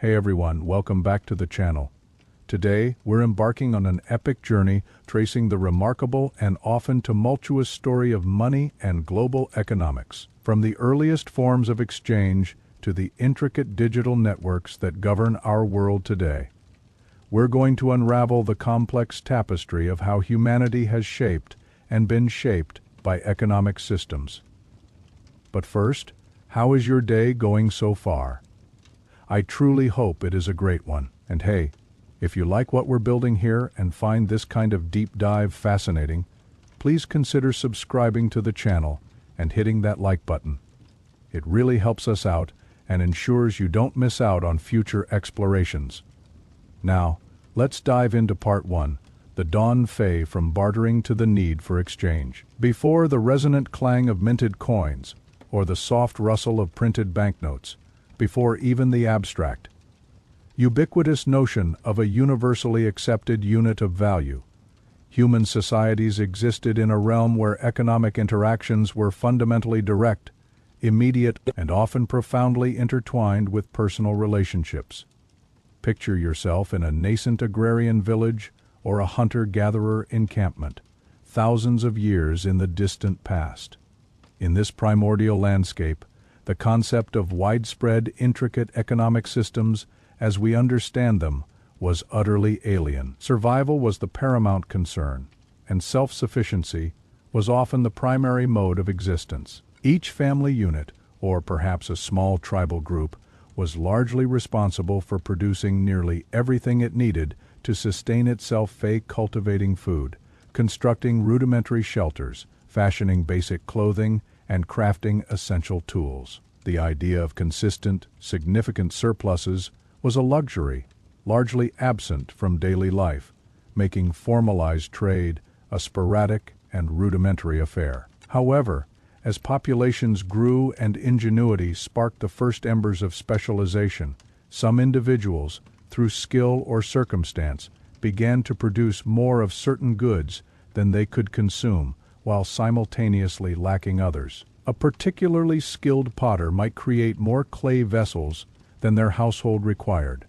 Hey everyone, welcome back to the channel. Today, we're embarking on an epic journey tracing the remarkable and often tumultuous story of money and global economics. From the earliest forms of exchange to the intricate digital networks that govern our world today. We're going to unravel the complex tapestry of how humanity has shaped and been shaped by economic systems. But first, how is your day going so far? I truly hope it is a great one. And hey, if you like what we're building here and find this kind of deep dive fascinating, please consider subscribing to the channel and hitting that like button. It really helps us out and ensures you don't miss out on future explorations. Now, let's dive into part 1, the dawn fay from bartering to the need for exchange. Before the resonant clang of minted coins, or the soft rustle of printed banknotes, before even the abstract, ubiquitous notion of a universally accepted unit of value, human societies existed in a realm where economic interactions were fundamentally direct, immediate, and often profoundly intertwined with personal relationships. Picture yourself in a nascent agrarian village or a hunter-gatherer encampment, thousands of years in the distant past. In this primordial landscape, the concept of widespread, intricate economic systems as we understand them was utterly alien. Survival was the paramount concern, and self-sufficiency was often the primary mode of existence. Each family unit, or perhaps a small tribal group, was largely responsible for producing nearly everything it needed to sustain itself, cultivating food, constructing rudimentary shelters, fashioning basic clothing, and crafting essential tools. The idea of consistent, significant surpluses was a luxury, largely absent from daily life, making formalized trade a sporadic and rudimentary affair. However, as populations grew and ingenuity sparked the first embers of specialization, some individuals, through skill or circumstance, began to produce more of certain goods than they could consume, while simultaneously lacking others. A particularly skilled potter might create more clay vessels than their household required.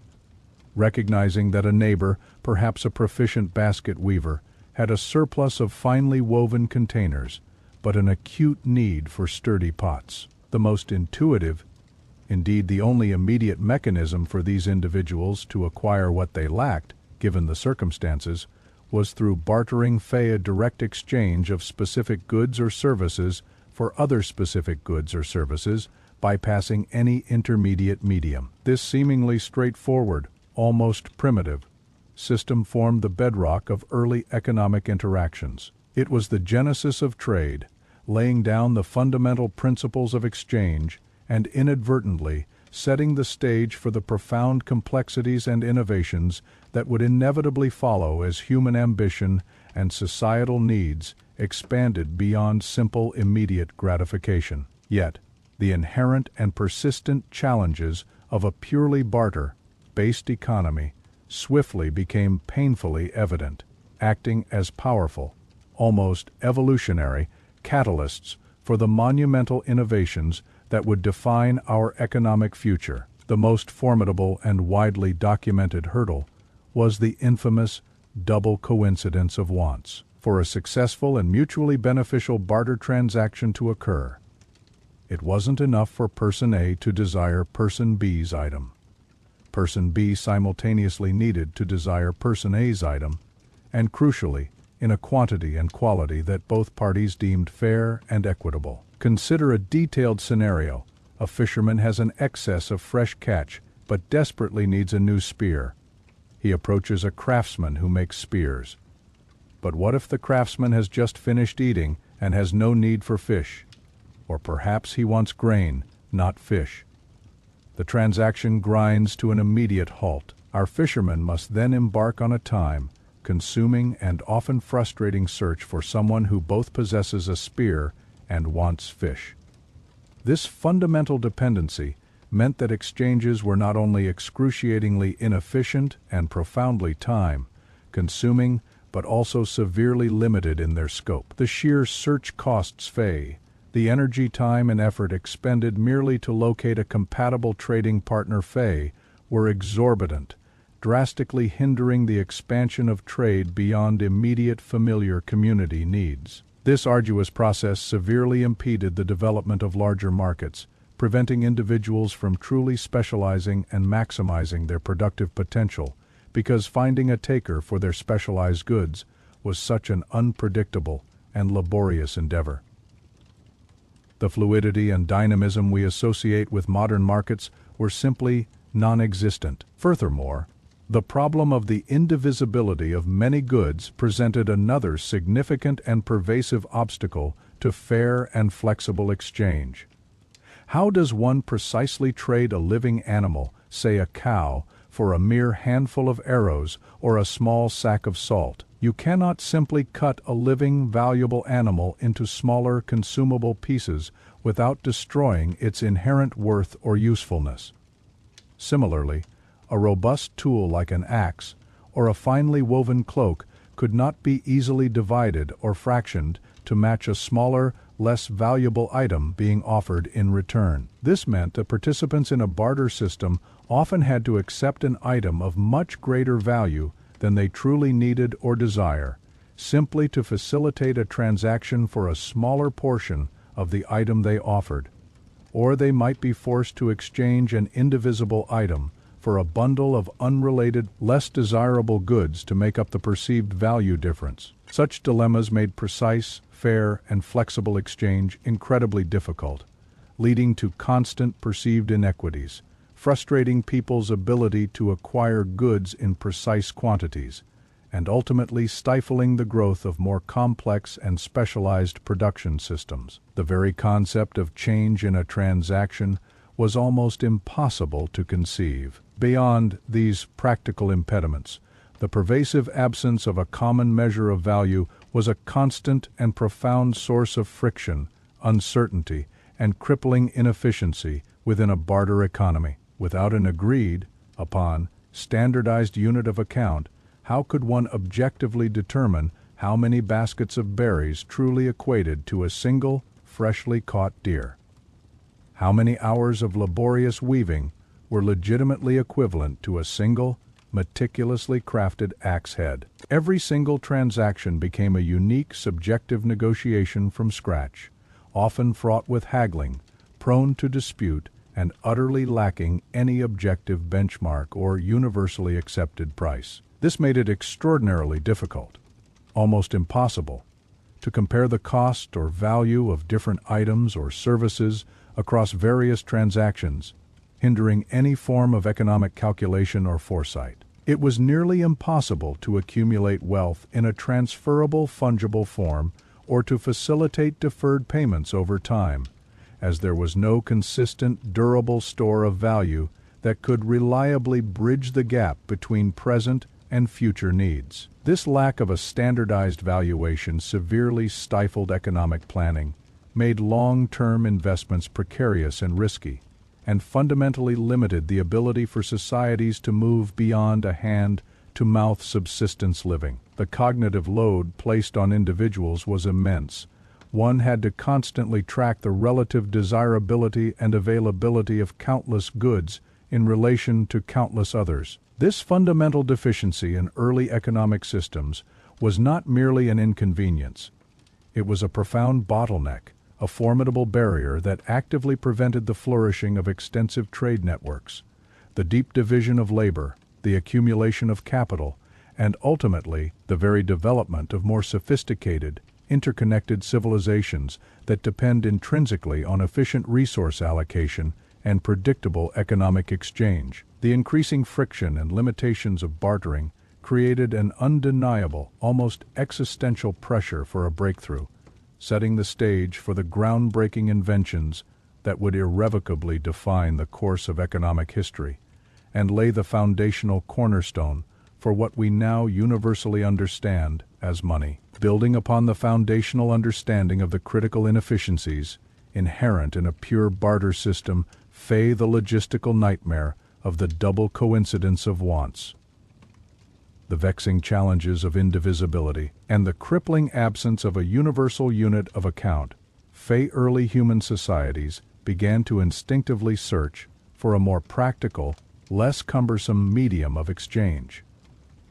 Recognizing that a neighbor, perhaps a proficient basket weaver, had a surplus of finely woven containers, but an acute need for sturdy pots. The most intuitive, indeed the only immediate mechanism for these individuals to acquire what they lacked, given the circumstances, was through bartering, a direct exchange of specific goods or services for other specific goods or services, bypassing any intermediate medium. This seemingly straightforward, almost primitive, system formed the bedrock of early economic interactions. It was the genesis of trade, laying down the fundamental principles of exchange and inadvertently setting the stage for the profound complexities and innovations that would inevitably follow as human ambition and societal needs expanded beyond simple immediate gratification. Yet, the inherent and persistent challenges of a purely barter-based economy swiftly became painfully evident, acting as powerful, almost evolutionary, catalysts for the monumental innovations that would define our economic future. The most formidable and widely documented hurdle was the infamous double coincidence of wants. For a successful and mutually beneficial barter transaction to occur, it wasn't enough for Person A to desire Person B's item. Person B simultaneously needed to desire Person A's item, and crucially, in a quantity and quality that both parties deemed fair and equitable. Consider a detailed scenario. A fisherman has an excess of fresh catch, but desperately needs a new spear. He approaches a craftsman who makes spears. But what if the craftsman has just finished eating and has no need for fish? Or perhaps he wants grain, not fish. The transaction grinds to an immediate halt. Our fisherman must then embark on a time-consuming and often frustrating search for someone who both possesses a spear and wants fish. This fundamental dependency meant that exchanges were not only excruciatingly inefficient and profoundly time-consuming, but also severely limited in their scope. The sheer search costs, the energy, time, and effort expended merely to locate a compatible trading partner, were exorbitant, drastically hindering the expansion of trade beyond immediate familiar community needs. This arduous process severely impeded the development of larger markets, preventing individuals from truly specializing and maximizing their productive potential, because finding a taker for their specialized goods was such an unpredictable and laborious endeavor. The fluidity and dynamism we associate with modern markets were simply non-existent. Furthermore, the problem of the indivisibility of many goods presented another significant and pervasive obstacle to fair and flexible exchange. How does one precisely trade a living animal, say a cow, for a mere handful of arrows or a small sack of salt? You cannot simply cut a living, valuable animal into smaller, consumable pieces without destroying its inherent worth or usefulness. Similarly, a robust tool like an axe or a finely woven cloak could not be easily divided or fractioned to match a smaller, less valuable item being offered in return. This meant that participants in a barter system often had to accept an item of much greater value than they truly needed or desire, simply to facilitate a transaction for a smaller portion of the item they offered. Or they might be forced to exchange an indivisible item for a bundle of unrelated, less desirable goods to make up the perceived value difference. Such dilemmas made precise, fair, and flexible exchange incredibly difficult, leading to constant perceived inequities, frustrating people's ability to acquire goods in precise quantities, and ultimately stifling the growth of more complex and specialized production systems. The very concept of change in a transaction was almost impossible to conceive. Beyond these practical impediments, the pervasive absence of a common measure of value was a constant and profound source of friction, uncertainty, and crippling inefficiency within a barter economy. Without an agreed upon, standardized unit of account, how could one objectively determine how many baskets of berries truly equated to a single, freshly caught deer? How many hours of laborious weaving were legitimately equivalent to a single, meticulously crafted axe head? Every single transaction became a unique, subjective negotiation from scratch, often fraught with haggling, prone to dispute, and utterly lacking any objective benchmark or universally accepted price. This made it extraordinarily difficult, almost impossible, to compare the cost or value of different items or services across various transactions, hindering any form of economic calculation or foresight. It was nearly impossible to accumulate wealth in a transferable, fungible form or to facilitate deferred payments over time, as there was no consistent, durable store of value that could reliably bridge the gap between present and future needs. This lack of a standardized valuation severely stifled economic planning, made long-term investments precarious and risky, and fundamentally limited the ability for societies to move beyond a hand-to-mouth subsistence living. The cognitive load placed on individuals was immense. One had to constantly track the relative desirability and availability of countless goods in relation to countless others. This fundamental deficiency in early economic systems was not merely an inconvenience. It was a profound bottleneck, a formidable barrier that actively prevented the flourishing of extensive trade networks, the deep division of labor, the accumulation of capital, and ultimately the very development of more sophisticated, interconnected civilizations that depend intrinsically on efficient resource allocation and predictable economic exchange. The increasing friction and limitations of bartering created an undeniable, almost existential pressure for a breakthrough, setting the stage for the groundbreaking inventions that would irrevocably define the course of economic history and lay the foundational cornerstone for what we now universally understand as money. Building upon the foundational understanding of the critical inefficiencies inherent in a pure barter system, fay the logistical nightmare of the double coincidence of wants, the vexing challenges of indivisibility, and the crippling absence of a universal unit of account. Early human societies began to instinctively search for a more practical, less cumbersome medium of exchange.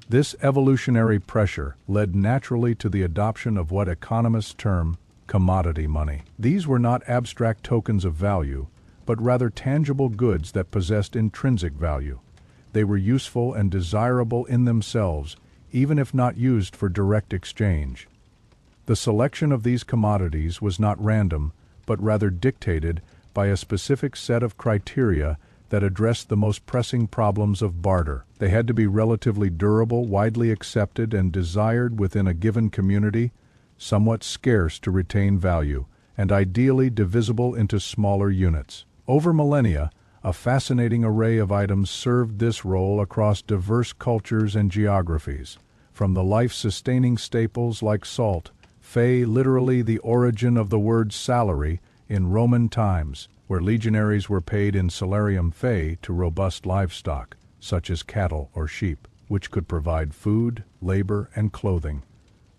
This evolutionary pressure led naturally to the adoption of what economists term commodity money. These were not abstract tokens of value, but rather tangible goods that possessed intrinsic value. They were useful and desirable in themselves, even if not used for direct exchange. The selection of these commodities was not random, but rather dictated by a specific set of criteria that addressed the most pressing problems of barter. They had to be relatively durable, widely accepted, and desired within a given community, somewhat scarce to retain value, and ideally divisible into smaller units. Over millennia, a fascinating array of items served this role across diverse cultures and geographies, from the life-sustaining staples like salt, fei, literally the origin of the word salary, in Roman times, where legionaries were paid in salarium fei, to robust livestock, such as cattle or sheep, which could provide food, labor, and clothing.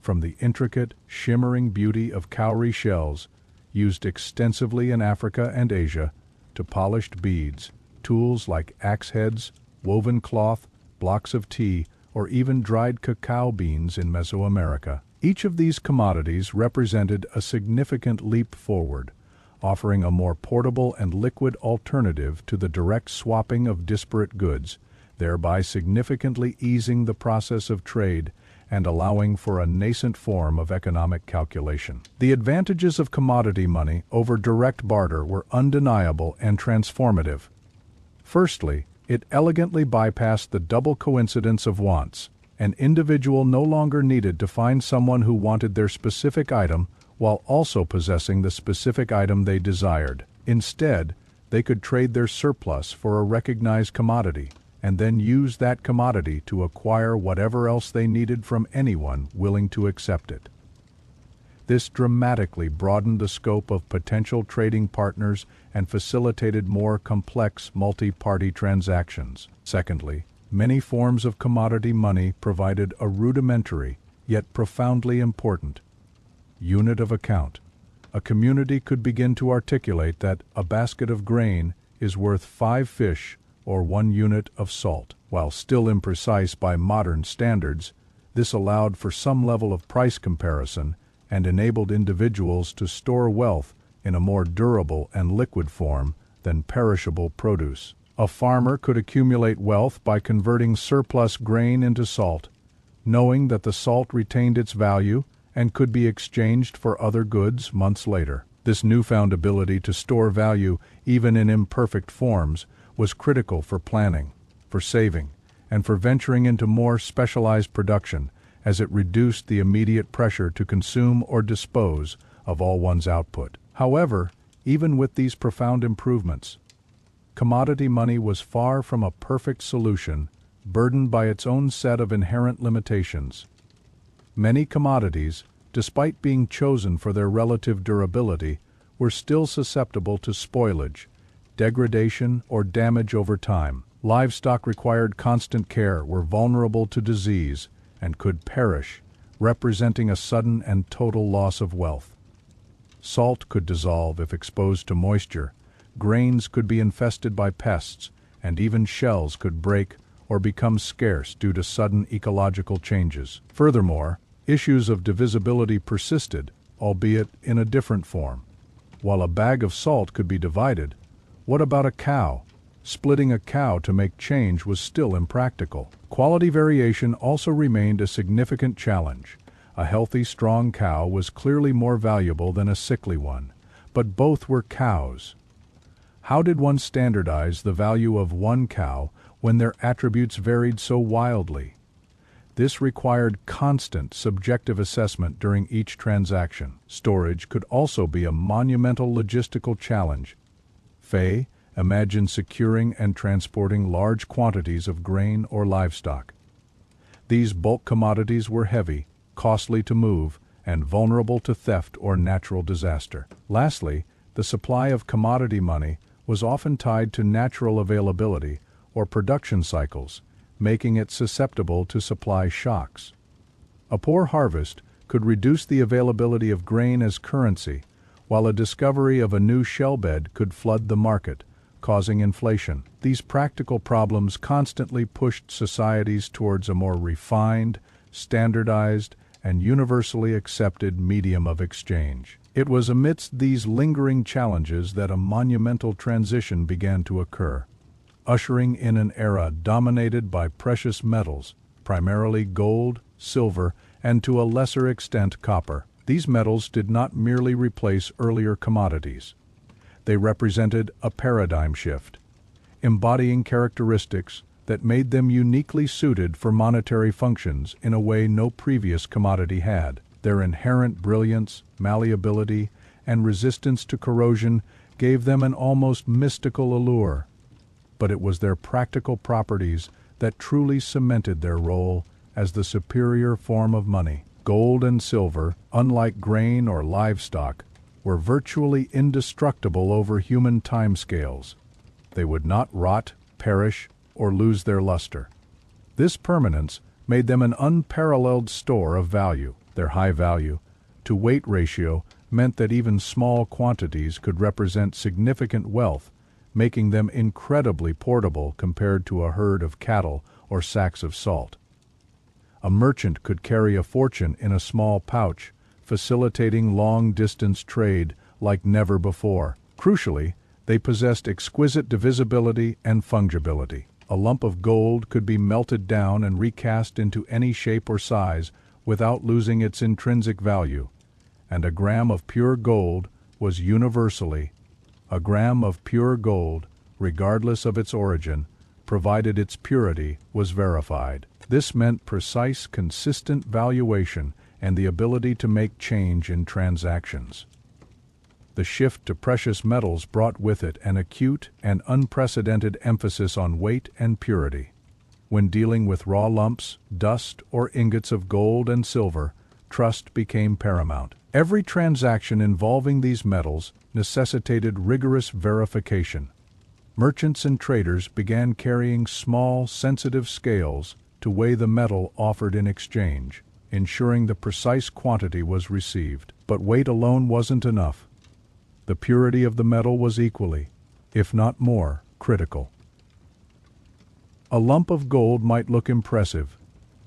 From the intricate, shimmering beauty of cowrie shells, used extensively in Africa and Asia, to polished beads, tools like axe heads, woven cloth, blocks of tea, or even dried cacao beans in Mesoamerica. Each of these commodities represented a significant leap forward, offering a more portable and liquid alternative to the direct swapping of disparate goods, thereby significantly easing the process of trade and allowing for a nascent form of economic calculation. The advantages of commodity money over direct barter were undeniable and transformative. Firstly, it elegantly bypassed the double coincidence of wants. An individual no longer needed to find someone who wanted their specific item while also possessing the specific item they desired. Instead, they could trade their surplus for a recognized commodity, and then use that commodity to acquire whatever else they needed from anyone willing to accept it. This dramatically broadened the scope of potential trading partners and facilitated more complex multi-party transactions. Secondly, many forms of commodity money provided a rudimentary, yet profoundly important, unit of account. A community could begin to articulate that a basket of grain is worth 5 fish or 1 unit of salt. While still imprecise by modern standards, this allowed for some level of price comparison and enabled individuals to store wealth in a more durable and liquid form than perishable produce. A farmer could accumulate wealth by converting surplus grain into salt, knowing that the salt retained its value and could be exchanged for other goods months later. This newfound ability to store value, even in imperfect forms, was critical for planning, for saving, and for venturing into more specialized production, as it reduced the immediate pressure to consume or dispose of all one's output. However, even with these profound improvements, commodity money was far from a perfect solution, burdened by its own set of inherent limitations. Many commodities, despite being chosen for their relative durability, were still susceptible to spoilage, degradation, or damage over time. Livestock required constant care, were vulnerable to disease, and could perish, representing a sudden and total loss of wealth. Salt could dissolve if exposed to moisture, grains could be infested by pests, and even shells could break or become scarce due to sudden ecological changes. Furthermore, issues of divisibility persisted, albeit in a different form. While a bag of salt could be divided, what about a cow? Splitting a cow to make change was still impractical. Quality variation also remained a significant challenge. A healthy, strong cow was clearly more valuable than a sickly one, but both were cows. How did one standardize the value of one cow when their attributes varied so wildly? This required constant subjective assessment during each transaction. Storage could also be a monumental logistical challenge. Fei, imagine securing and transporting large quantities of grain or livestock. These bulk commodities were heavy, costly to move, and vulnerable to theft or natural disaster. Lastly, the supply of commodity money was often tied to natural availability or production cycles, making it susceptible to supply shocks. A poor harvest could reduce the availability of grain as currency, while a discovery of a new shell bed could flood the market, causing inflation. These practical problems constantly pushed societies towards a more refined, standardized, and universally accepted medium of exchange. It was amidst these lingering challenges that a monumental transition began to occur, ushering in an era dominated by precious metals, primarily gold, silver, and to a lesser extent copper. These metals did not merely replace earlier commodities. They represented a paradigm shift, embodying characteristics that made them uniquely suited for monetary functions in a way no previous commodity had. Their inherent brilliance, malleability, and resistance to corrosion gave them an almost mystical allure. But it was their practical properties that truly cemented their role as the superior form of money. Gold and silver, unlike grain or livestock, were virtually indestructible over human timescales. They would not rot, perish, or lose their luster. This permanence made them an unparalleled store of value. Their high value-to-weight ratio meant that even small quantities could represent significant wealth, making them incredibly portable compared to a herd of cattle or sacks of salt. A merchant could carry a fortune in a small pouch, facilitating long-distance trade like never before. Crucially, they possessed exquisite divisibility and fungibility. A lump of gold could be melted down and recast into any shape or size without losing its intrinsic value, and a gram of pure gold was universally a gram of pure gold, regardless of its origin, provided its purity was verified. This meant precise, consistent valuation and the ability to make change in transactions. The shift to precious metals brought with it an acute and unprecedented emphasis on weight and purity. When dealing with raw lumps, dust, or ingots of gold and silver, trust became paramount. Every transaction involving these metals necessitated rigorous verification. Merchants and traders began carrying small, sensitive scales to weigh the metal offered in exchange, ensuring the precise quantity was received. But weight alone wasn't enough. The purity of the metal was equally, if not more, critical. A lump of gold might look impressive,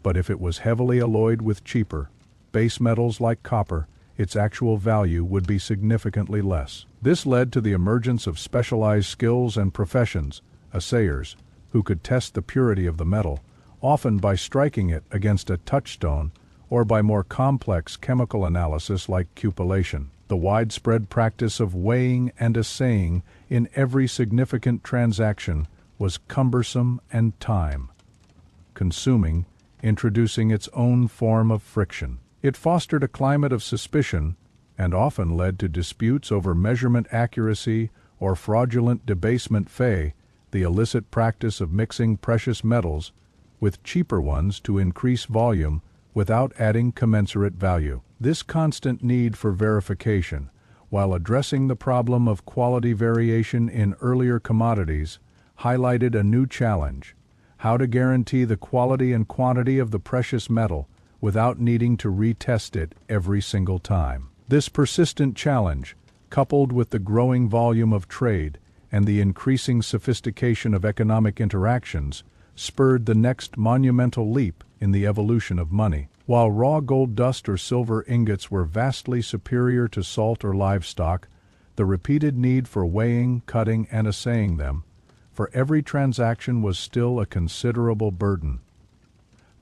but if it was heavily alloyed with cheaper, base metals like copper, its actual value would be significantly less. This led to the emergence of specialized skills and professions, assayers, who could test the purity of the metal, often by striking it against a touchstone or by more complex chemical analysis like cupellation. The widespread practice of weighing and assaying in every significant transaction was cumbersome and time-consuming, introducing its own form of friction. It fostered a climate of suspicion and often led to disputes over measurement accuracy or fraudulent debasement. The illicit practice of mixing precious metals with cheaper ones to increase volume without adding commensurate value. This constant need for verification, while addressing the problem of quality variation in earlier commodities, highlighted a new challenge: how to guarantee the quality and quantity of the precious metal without needing to retest it every single time. This persistent challenge, coupled with the growing volume of trade and the increasing sophistication of economic interactions, spurred the next monumental leap in the evolution of money. While raw gold dust or silver ingots were vastly superior to salt or livestock, the repeated need for weighing, cutting, and assaying them for every transaction was still a considerable burden.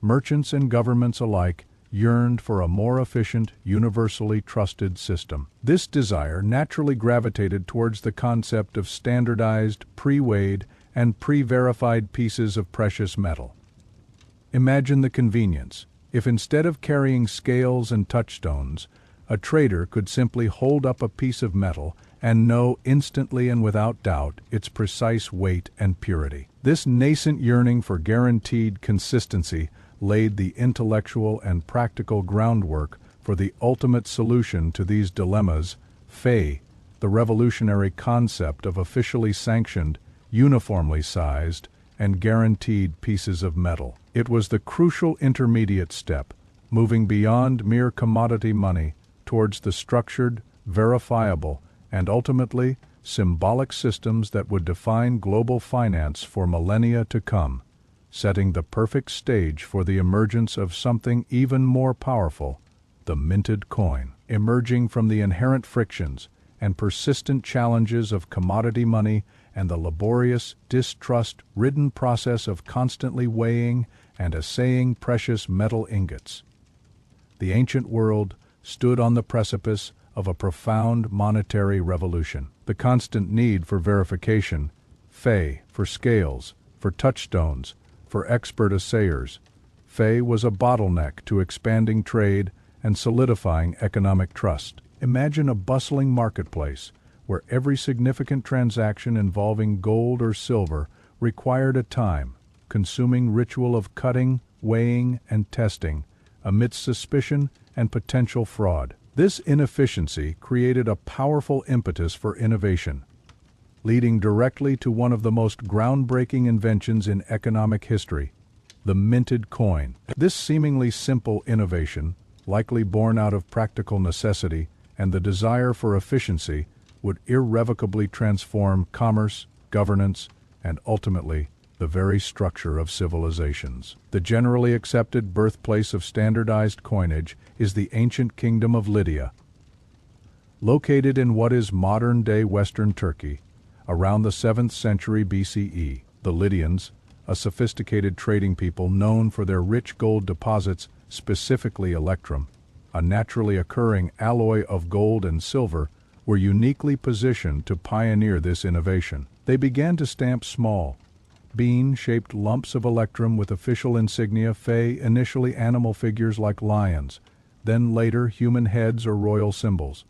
Merchants and governments alike yearned for a more efficient, universally trusted system. This desire naturally gravitated towards the concept of standardized, pre-weighed, and pre-verified pieces of precious metal. Imagine the convenience. If instead of carrying scales and touchstones, a trader could simply hold up a piece of metal and know instantly and without doubt its precise weight and purity. This nascent yearning for guaranteed consistency laid the intellectual and practical groundwork for the ultimate solution to these dilemmas: the revolutionary concept of officially sanctioned, uniformly sized, and guaranteed pieces of metal. It was the crucial intermediate step, moving beyond mere commodity money towards the structured, verifiable, and ultimately symbolic systems that would define global finance for millennia to come, setting the perfect stage for the emergence of something even more powerful, the minted coin. Emerging from the inherent frictions and persistent challenges of commodity money and the laborious, distrust-ridden process of constantly weighing and assaying precious metal ingots, the ancient world stood on the precipice of a profound monetary revolution. The constant need for verification, for scales, for touchstones, for expert assayers, was a bottleneck to expanding trade and solidifying economic trust. Imagine a bustling marketplace where every significant transaction involving gold or silver required a time-consuming ritual of cutting, weighing, and testing amidst suspicion and potential fraud. This inefficiency created a powerful impetus for innovation, leading directly to one of the most groundbreaking inventions in economic history, the minted coin. This seemingly simple innovation, likely born out of practical necessity and the desire for efficiency, would irrevocably transform commerce, governance, and ultimately the very structure of civilizations. The generally accepted birthplace of standardized coinage is the ancient kingdom of Lydia. Located in what is modern-day Western Turkey, around the 7th century BCE, the Lydians, a sophisticated trading people known for their rich gold deposits, specifically electrum, a naturally occurring alloy of gold and silver, were uniquely positioned to pioneer this innovation. They began to stamp small, bean-shaped lumps of electrum with official insignia, initially animal figures like lions, then later human heads or royal symbols.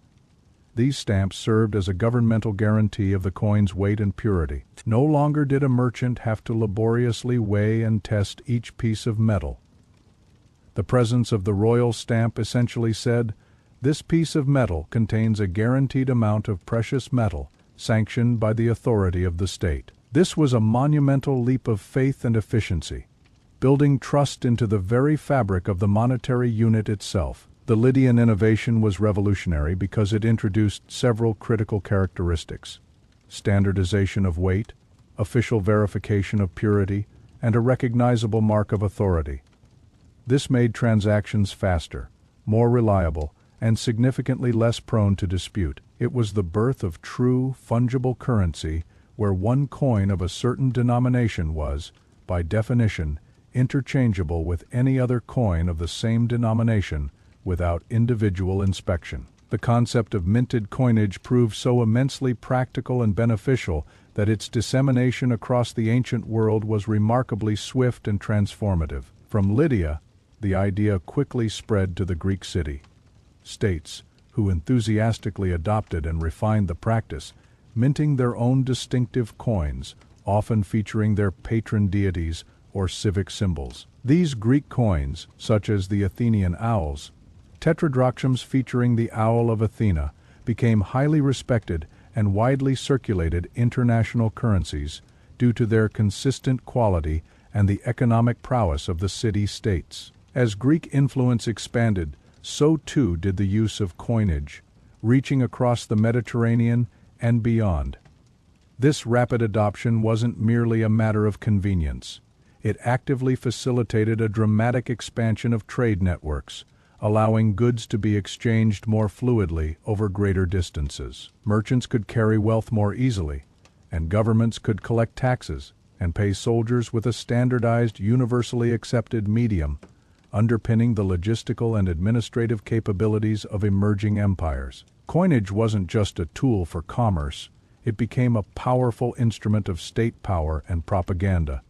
These stamps served as a governmental guarantee of the coin's weight and purity. No longer did a merchant have to laboriously weigh and test each piece of metal. The presence of the royal stamp essentially said, "This piece of metal contains a guaranteed amount of precious metal sanctioned by the authority of the state." This was a monumental leap of faith and efficiency, building trust into the very fabric of the monetary unit itself. The Lydian innovation was revolutionary because it introduced several critical characteristics: standardization of weight, official verification of purity, and a recognizable mark of authority. This made transactions faster, more reliable, and significantly less prone to dispute. It was the birth of true, fungible currency, where one coin of a certain denomination was, by definition, interchangeable with any other coin of the same denomination without individual inspection. The concept of minted coinage proved so immensely practical and beneficial that its dissemination across the ancient world was remarkably swift and transformative. From Lydia, the idea quickly spread to the Greek city-states, who enthusiastically adopted and refined the practice, minting their own distinctive coins, often featuring their patron deities or civic symbols. These Greek coins, such as the Athenian owls, tetradrachms featuring the owl of Athena, became highly respected and widely circulated international currencies due to their consistent quality and the economic prowess of the city-states. As Greek influence expanded, so too did the use of coinage, reaching across the Mediterranean and beyond. This rapid adoption wasn't merely a matter of convenience. It actively facilitated a dramatic expansion of trade networks, allowing goods to be exchanged more fluidly over greater distances. Merchants could carry wealth more easily, and governments could collect taxes and pay soldiers with a standardized, universally accepted medium, underpinning the logistical and administrative capabilities of emerging empires. Coinage wasn't just a tool for commerce, it became a powerful instrument of state power and propaganda,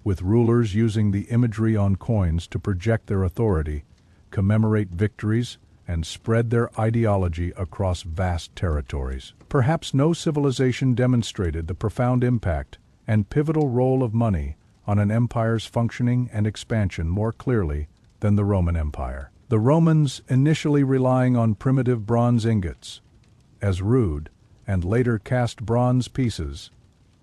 with rulers using the imagery on coins to project their authority, commemorate victories, and spread their ideology across vast territories. Perhaps no civilization demonstrated the profound impact and pivotal role of money on an empire's functioning and expansion more clearly than the Roman Empire. The Romans, initially relying on primitive bronze ingots as rood, and later cast bronze pieces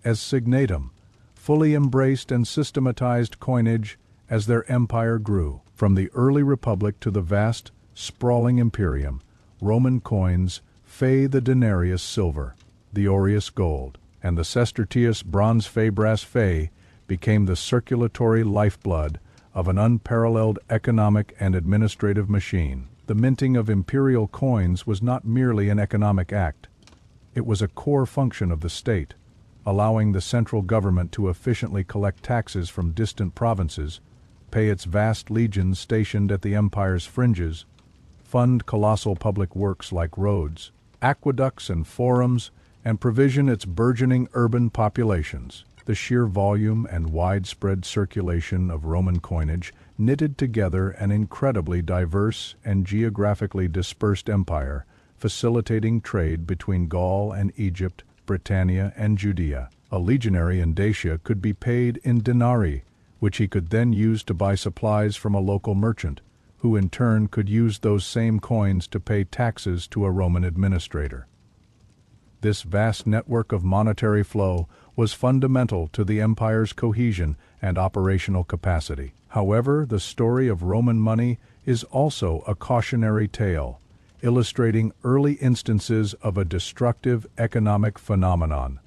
as signatum, fully embraced and systematized coinage as their empire grew. From the early republic to the vast, sprawling imperium, Roman coins, the denarius silver, the aureus gold, and the sestertius bronze fey brass fey became the circulatory lifeblood of an unparalleled economic and administrative machine. The minting of imperial coins was not merely an economic act. It was a core function of the state, allowing the central government to efficiently collect taxes from distant provinces, pay its vast legions stationed at the empire's fringes, fund colossal public works like roads, aqueducts and forums, and provision its burgeoning urban populations. The sheer volume and widespread circulation of Roman coinage knitted together an incredibly diverse and geographically dispersed empire, facilitating trade between Gaul and Egypt, Britannia and Judea. A legionary in Dacia could be paid in denarii, which he could then use to buy supplies from a local merchant, who in turn could use those same coins to pay taxes to a Roman administrator. This vast network of monetary flow was fundamental to the empire's cohesion and operational capacity. However, the story of Roman money is also a cautionary tale, illustrating early instances of a destructive economic phenomenon: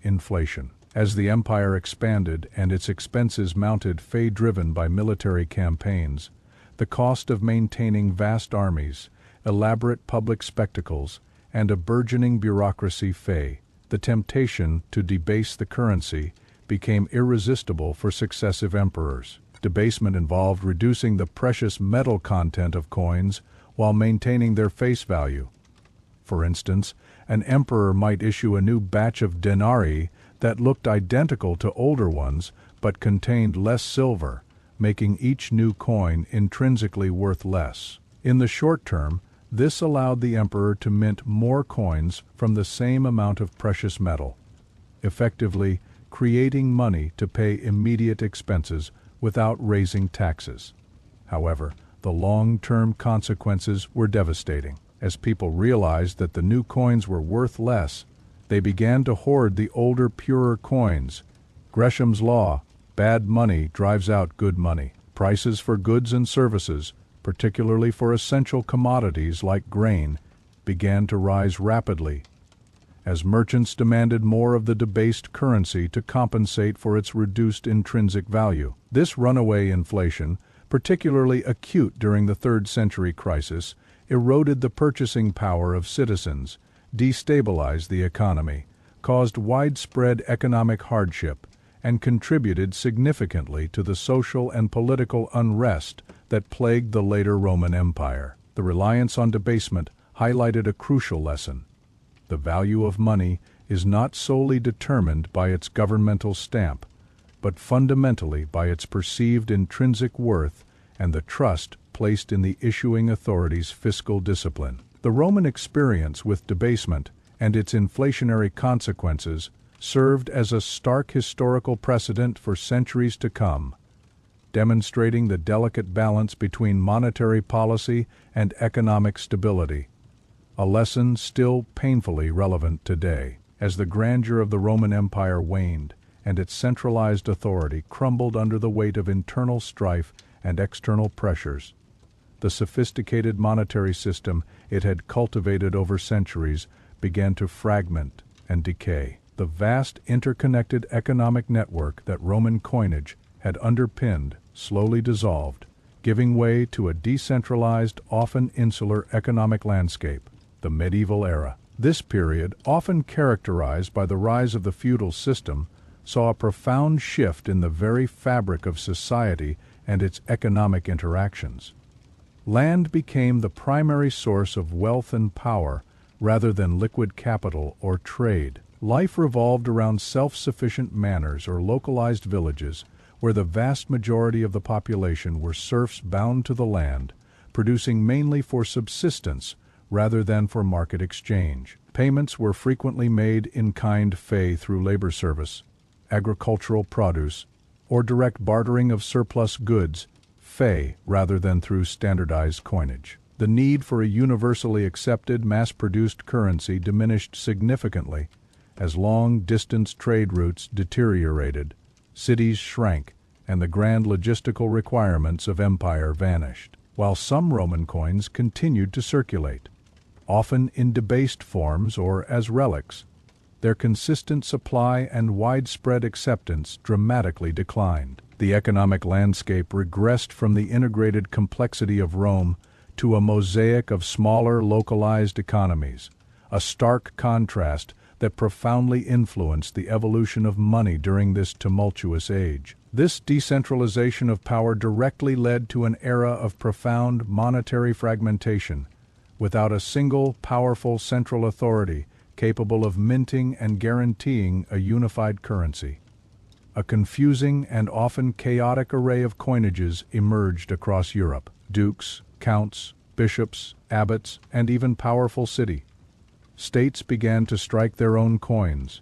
inflation. As the empire expanded and its expenses mounted, driven by military campaigns, the cost of maintaining vast armies, elaborate public spectacles, and a burgeoning bureaucracy, the temptation to debase the currency became irresistible for successive emperors. Debasement involved reducing the precious metal content of coins while maintaining their face value. For instance, an emperor might issue a new batch of denarii that looked identical to older ones but contained less silver, making each new coin intrinsically worth less. In the short term, this allowed the emperor to mint more coins from the same amount of precious metal, effectively creating money to pay immediate expenses without raising taxes. However, the long-term consequences were devastating. As people realized that the new coins were worth less, they began to hoard the older, purer coins. Gresham's law: bad money drives out good money. Prices for goods and services, particularly for essential commodities like grain, began to rise rapidly, as merchants demanded more of the debased currency to compensate for its reduced intrinsic value. This runaway inflation, particularly acute during the 3rd century crisis, eroded the purchasing power of citizens, destabilized the economy, caused widespread economic hardship, and contributed significantly to the social and political unrest that plagued the later Roman Empire. The reliance on debasement highlighted a crucial lesson. The value of money is not solely determined by its governmental stamp, but fundamentally by its perceived intrinsic worth and the trust placed in the issuing authority's fiscal discipline. The Roman experience with debasement and its inflationary consequences served as a stark historical precedent for centuries to come, demonstrating the delicate balance between monetary policy and economic stability, a lesson still painfully relevant today. As the grandeur of the Roman Empire waned and its centralized authority crumbled under the weight of internal strife and external pressures, the sophisticated monetary system it had cultivated over centuries began to fragment and decay. The vast interconnected economic network that Roman coinage had underpinned slowly dissolved, giving way to a decentralized, often insular economic landscape, the medieval era. This period, often characterized by the rise of the feudal system, saw a profound shift in the very fabric of society and its economic interactions. Land became the primary source of wealth and power rather than liquid capital or trade. Life revolved around self-sufficient manors or localized villages where the vast majority of the population were serfs bound to the land, producing mainly for subsistence rather than for market exchange. Payments were frequently made in kind through labor service, agricultural produce, or direct bartering of surplus goods, rather than through standardized coinage. The need for a universally accepted, mass-produced currency diminished significantly as long-distance trade routes deteriorated, cities shrank, and the grand logistical requirements of empire vanished. While some Roman coins continued to circulate, often in debased forms or as relics, their consistent supply and widespread acceptance dramatically declined. The economic landscape regressed from the integrated complexity of Rome to a mosaic of smaller, localized economies, a stark contrast that profoundly influenced the evolution of money during this tumultuous age. This decentralization of power directly led to an era of profound monetary fragmentation, without a single powerful central authority capable of minting and guaranteeing a unified currency. A confusing and often chaotic array of coinages emerged across Europe: dukes, counts, bishops, abbots, and even powerful city-states began to strike their own coins,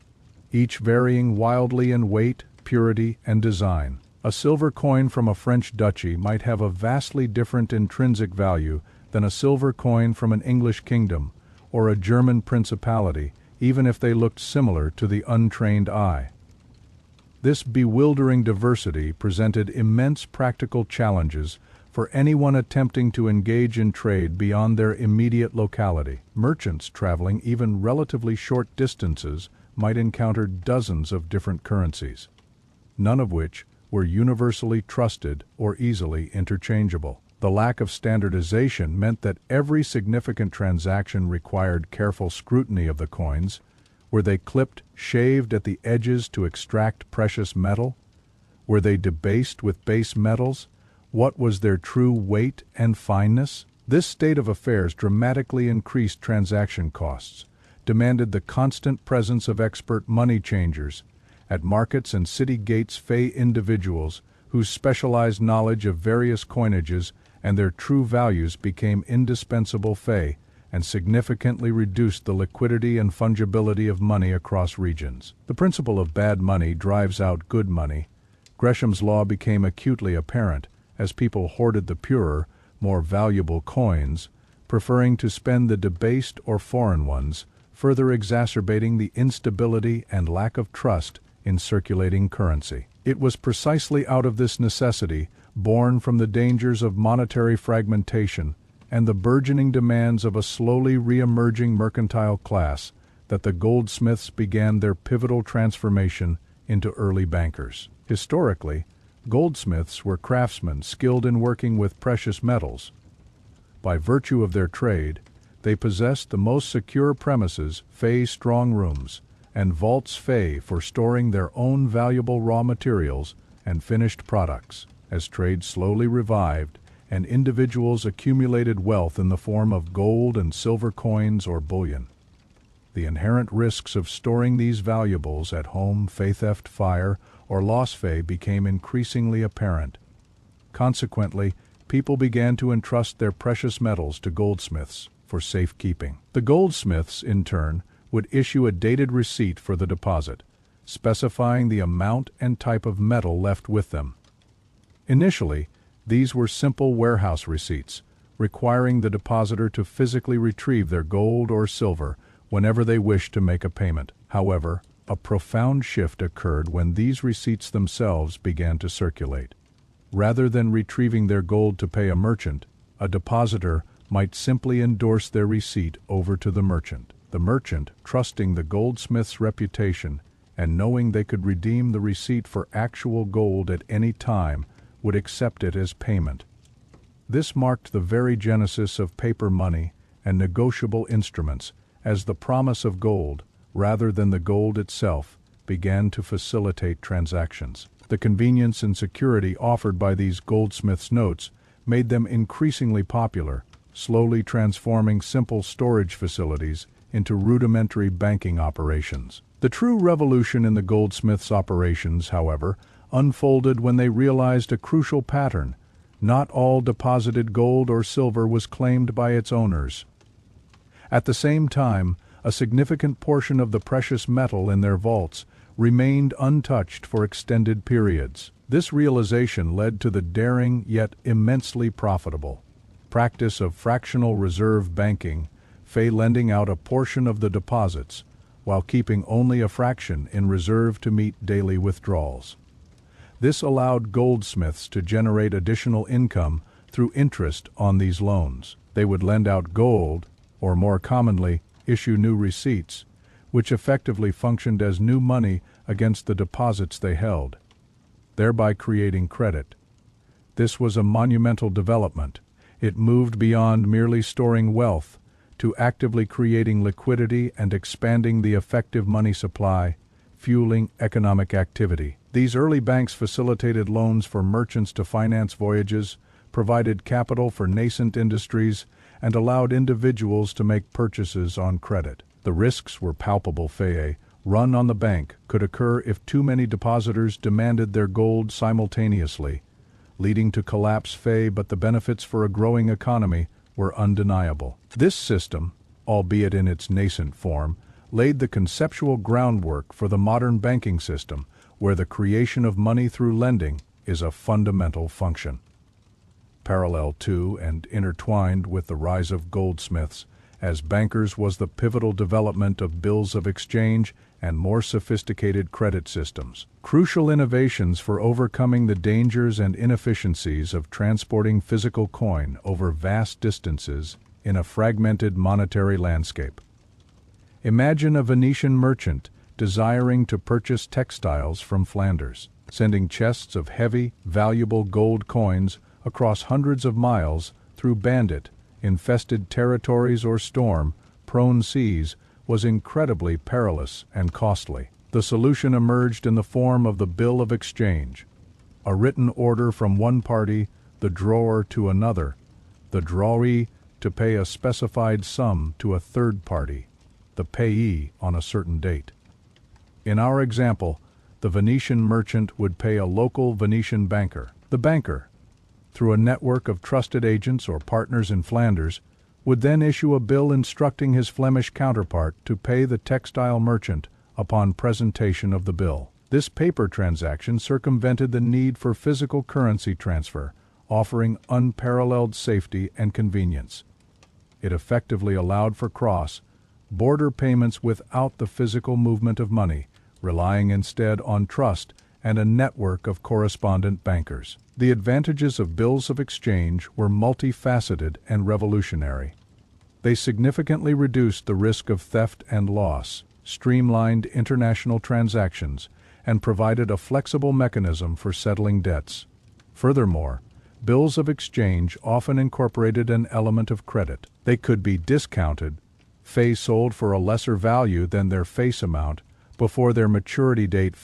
each varying wildly in weight, purity, and design. A silver coin from a French duchy might have a vastly different intrinsic value than a silver coin from an English kingdom or a German principality, even if they looked similar to the untrained eye. This bewildering diversity presented immense practical challenges for anyone attempting to engage in trade beyond their immediate locality. Merchants traveling even relatively short distances might encounter dozens of different currencies, none of which were universally trusted or easily interchangeable. The lack of standardization meant that every significant transaction required careful scrutiny of the coins. Were they clipped, shaved at the edges to extract precious metal? Were they debased with base metals? What was their true weight and fineness? This state of affairs dramatically increased transaction costs, demanded the constant presence of expert money changers at markets and city gates, individuals whose specialized knowledge of various coinages and their true values became indispensable and significantly reduced the liquidity and fungibility of money across regions. The principle of bad money drives out good money. Gresham's law became acutely apparent as people hoarded the purer, more valuable coins, preferring to spend the debased or foreign ones, further exacerbating the instability and lack of trust in circulating currency. It was precisely out of this necessity, born from the dangers of monetary fragmentation and the burgeoning demands of a slowly re-emerging mercantile class, that the goldsmiths began their pivotal transformation into early bankers. Historically, goldsmiths were craftsmen skilled in working with precious metals. By virtue of their trade, they possessed the most secure premises, strong rooms, and vaults for storing their own valuable raw materials and finished products. As trade slowly revived and individuals accumulated wealth in the form of gold and silver coins or bullion, the inherent risks of storing these valuables at home, theft, fire, or loss became increasingly apparent. Consequently, people began to entrust their precious metals to goldsmiths for safekeeping. The goldsmiths, in turn, would issue a dated receipt for the deposit, specifying the amount and type of metal left with them. Initially, these were simple warehouse receipts, requiring the depositor to physically retrieve their gold or silver whenever they wished to make a payment. However, a profound shift occurred when these receipts themselves began to circulate. Rather than retrieving their gold to pay a merchant, a depositor might simply endorse their receipt over to the merchant. The merchant, trusting the goldsmith's reputation and knowing they could redeem the receipt for actual gold at any time, would accept it as payment. This marked the very genesis of paper money and negotiable instruments, as the promise of gold, rather than the gold itself, began to facilitate transactions. The convenience and security offered by these goldsmiths' notes made them increasingly popular, slowly transforming simple storage facilities into rudimentary banking operations. The true revolution in the goldsmiths' operations, however, unfolded when they realized a crucial pattern. Not all deposited gold or silver was claimed by its owners. At the same time, a significant portion of the precious metal in their vaults remained untouched for extended periods. This realization led to the daring yet immensely profitable practice of fractional reserve banking, lending out a portion of the deposits, while keeping only a fraction in reserve to meet daily withdrawals. This allowed goldsmiths to generate additional income through interest on these loans. They would lend out gold, or more commonly, issue new receipts, which effectively functioned as new money against the deposits they held, thereby creating credit. This was a monumental development. It moved beyond merely storing wealth to actively creating liquidity and expanding the effective money supply, fueling economic activity. These early banks facilitated loans for merchants to finance voyages, provided capital for nascent industries, and allowed individuals to make purchases on credit. The risks were palpable. A run on the bank could occur if too many depositors demanded their gold simultaneously, leading to collapse. But the benefits for a growing economy were undeniable. This system, albeit in its nascent form, laid the conceptual groundwork for the modern banking system, where the creation of money through lending is a fundamental function. Parallel to and intertwined with the rise of goldsmiths as bankers was the pivotal development of bills of exchange and more sophisticated credit systems. Crucial innovations for overcoming the dangers and inefficiencies of transporting physical coin over vast distances in a fragmented monetary landscape. Imagine a Venetian merchant desiring to purchase textiles from Flanders, sending chests of heavy, valuable gold coins across hundreds of miles through bandit-infested territories or storm-prone seas was incredibly perilous and costly. The solution emerged in the form of the bill of exchange, a written order from one party, the drawer, to another, the drawee to pay a specified sum to a third party, the payee, on a certain date. In our example, the Venetian merchant would pay a local Venetian banker. The banker, through a network of trusted agents or partners in Flanders, would then issue a bill instructing his Flemish counterpart to pay the textile merchant upon presentation of the bill. This paper transaction circumvented the need for physical currency transfer, offering unparalleled safety and convenience. It effectively allowed for cross-border payments without the physical movement of money, relying instead on trust and a network of correspondent bankers. The advantages of bills of exchange were multifaceted and revolutionary. They significantly reduced the risk of theft and loss, streamlined international transactions, and provided a flexible mechanism for settling debts. Furthermore, bills of exchange often incorporated an element of credit. They could be discounted, sold for a lesser value than their face amount before their maturity date,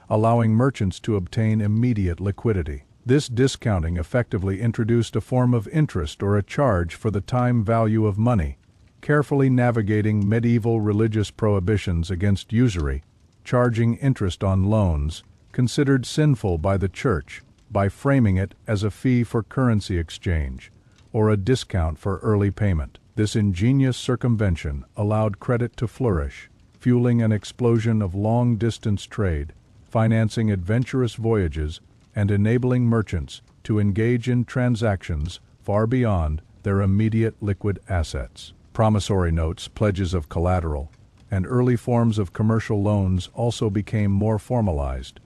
allowing merchants to obtain immediate liquidity. This discounting effectively introduced a form of interest or a charge for the time value of money, carefully navigating medieval religious prohibitions against usury, charging interest on loans, considered sinful by the Church, by framing it as a fee for currency exchange, or a discount for early payment. This ingenious circumvention allowed credit to flourish, fueling an explosion of long-distance trade, financing adventurous voyages, and enabling merchants to engage in transactions far beyond their immediate liquid assets. Promissory notes, pledges of collateral, and early forms of commercial loans also became more formalized,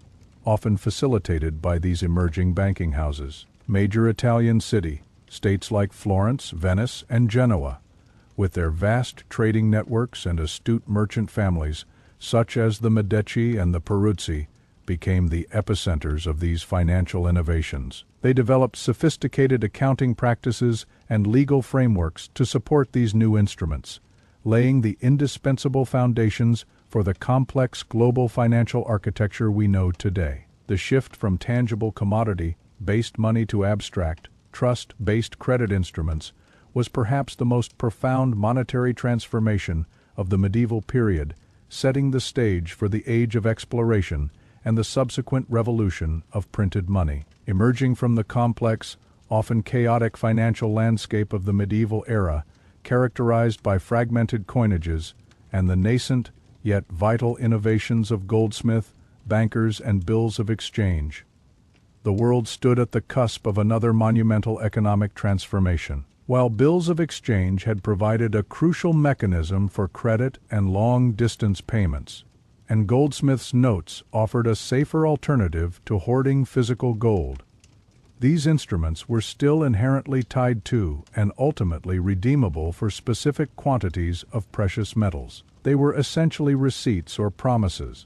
often facilitated by these emerging banking houses. Major Italian states like Florence, Venice, and Genoa, with their vast trading networks and astute merchant families, such as the Medici and the Peruzzi, became the epicenters of these financial innovations. They developed sophisticated accounting practices and legal frameworks to support these new instruments, laying the indispensable foundations for the complex global financial architecture we know today. The shift from tangible commodity-based money to abstract, trust-based credit instruments was perhaps the most profound monetary transformation of the medieval period, setting the stage for the age of exploration and the subsequent revolution of printed money. Emerging from the complex, often chaotic financial landscape of the medieval era, characterized by fragmented coinages and the nascent yet vital innovations of goldsmith, bankers, and bills of exchange, the world stood at the cusp of another monumental economic transformation. While bills of exchange had provided a crucial mechanism for credit and long-distance payments, and goldsmiths' notes offered a safer alternative to hoarding physical gold, these instruments were still inherently tied to and ultimately redeemable for specific quantities of precious metals. They were essentially receipts or promises,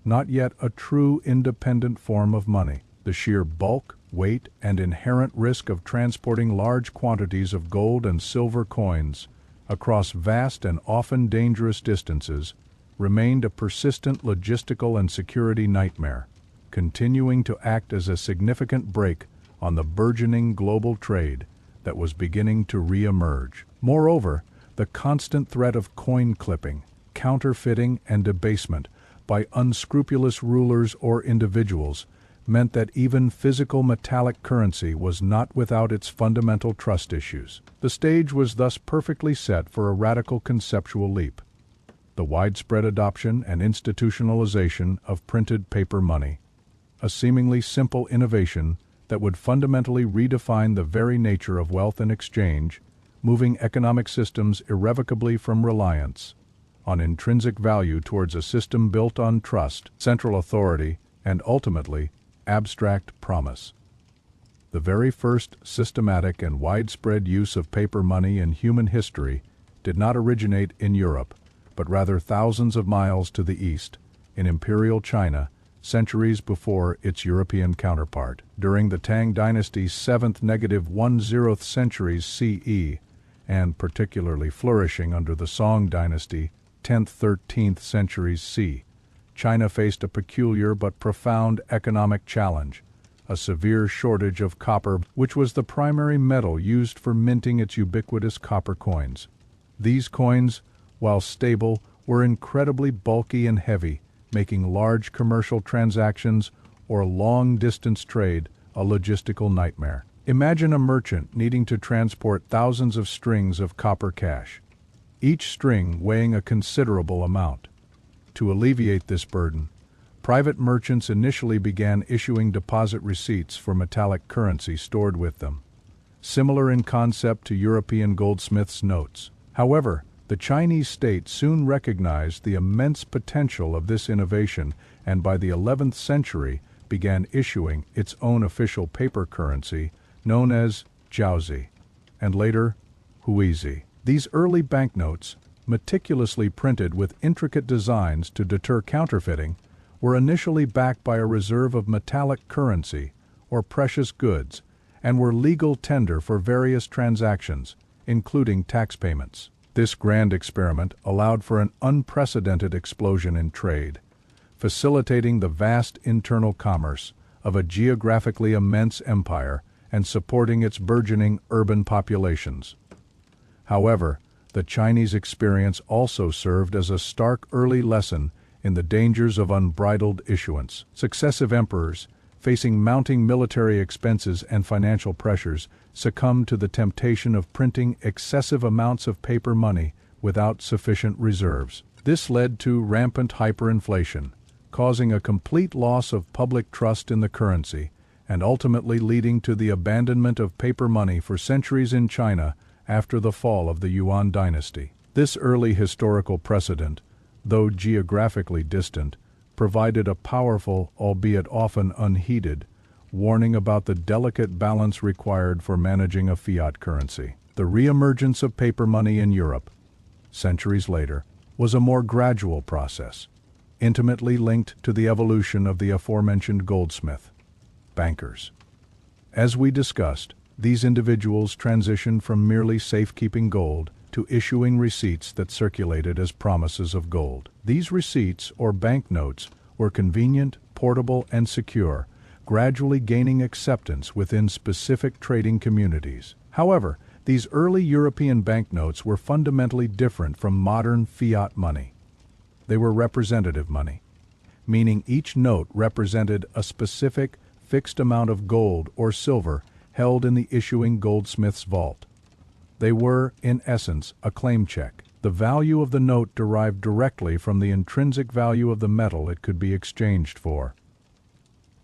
not yet a true independent form of money. The sheer bulk, weight, and inherent risk of transporting large quantities of gold and silver coins across vast and often dangerous distances remained a persistent logistical and security nightmare, continuing to act as a significant brake on the burgeoning global trade that was beginning to re-emerge. Moreover, the constant threat of coin clipping, counterfeiting, and debasement by unscrupulous rulers or individuals meant that even physical metallic currency was not without its fundamental trust issues. The stage was thus perfectly set for a radical conceptual leap: the widespread adoption and institutionalization of printed paper money, a seemingly simple innovation that would fundamentally redefine the very nature of wealth and exchange, moving economic systems irrevocably from reliance on intrinsic value towards a system built on trust, central authority, and ultimately, abstract promise. The very first systematic and widespread use of paper money in human history did not originate in Europe, but rather thousands of miles to the east, in imperial China, centuries before its European counterpart. During the Tang dynasty's 7th-10th centuries CE, and particularly flourishing under the Song dynasty, 10th-13th centuries C, China faced a peculiar but profound economic challenge: a severe shortage of copper, which was the primary metal used for minting its ubiquitous copper coins. These coins, while stable, were incredibly bulky and heavy, making large commercial transactions or long-distance trade a logistical nightmare. Imagine a merchant needing to transport thousands of strings of copper cash, each string weighing a considerable amount. To alleviate this burden, private merchants initially began issuing deposit receipts for metallic currency stored with them, similar in concept to European goldsmiths' notes. However, the Chinese state soon recognized the immense potential of this innovation and by the 11th century began issuing its own official paper currency known as jiaozi, and later huizi. These early banknotes, meticulously printed with intricate designs to deter counterfeiting, were initially backed by a reserve of metallic currency or precious goods and were legal tender for various transactions, including tax payments. This grand experiment allowed for an unprecedented explosion in trade, facilitating the vast internal commerce of a geographically immense empire and supporting its burgeoning urban populations. However, the Chinese experience also served as a stark early lesson in the dangers of unbridled issuance. Successive emperors, facing mounting military expenses and financial pressures, succumbed to the temptation of printing excessive amounts of paper money without sufficient reserves. This led to rampant hyperinflation, causing a complete loss of public trust in the currency, and ultimately leading to the abandonment of paper money for centuries in China after the fall of the Yuan dynasty. This early historical precedent, though geographically distant, provided a powerful, albeit often unheeded, warning about the delicate balance required for managing a fiat currency. The re-emergence of paper money in Europe, centuries later, was a more gradual process, intimately linked to the evolution of the aforementioned goldsmith, bankers. As we discussed, these individuals transitioned from merely safekeeping gold to issuing receipts that circulated as promises of gold. These receipts, or banknotes, were convenient, portable, and secure, gradually gaining acceptance within specific trading communities. However, these early European banknotes were fundamentally different from modern fiat money. They were representative money, meaning each note represented a specific, fixed amount of gold or silver held in the issuing goldsmith's vault. They were, in essence, a claim check. The value of the note derived directly from the intrinsic value of the metal it could be exchanged for.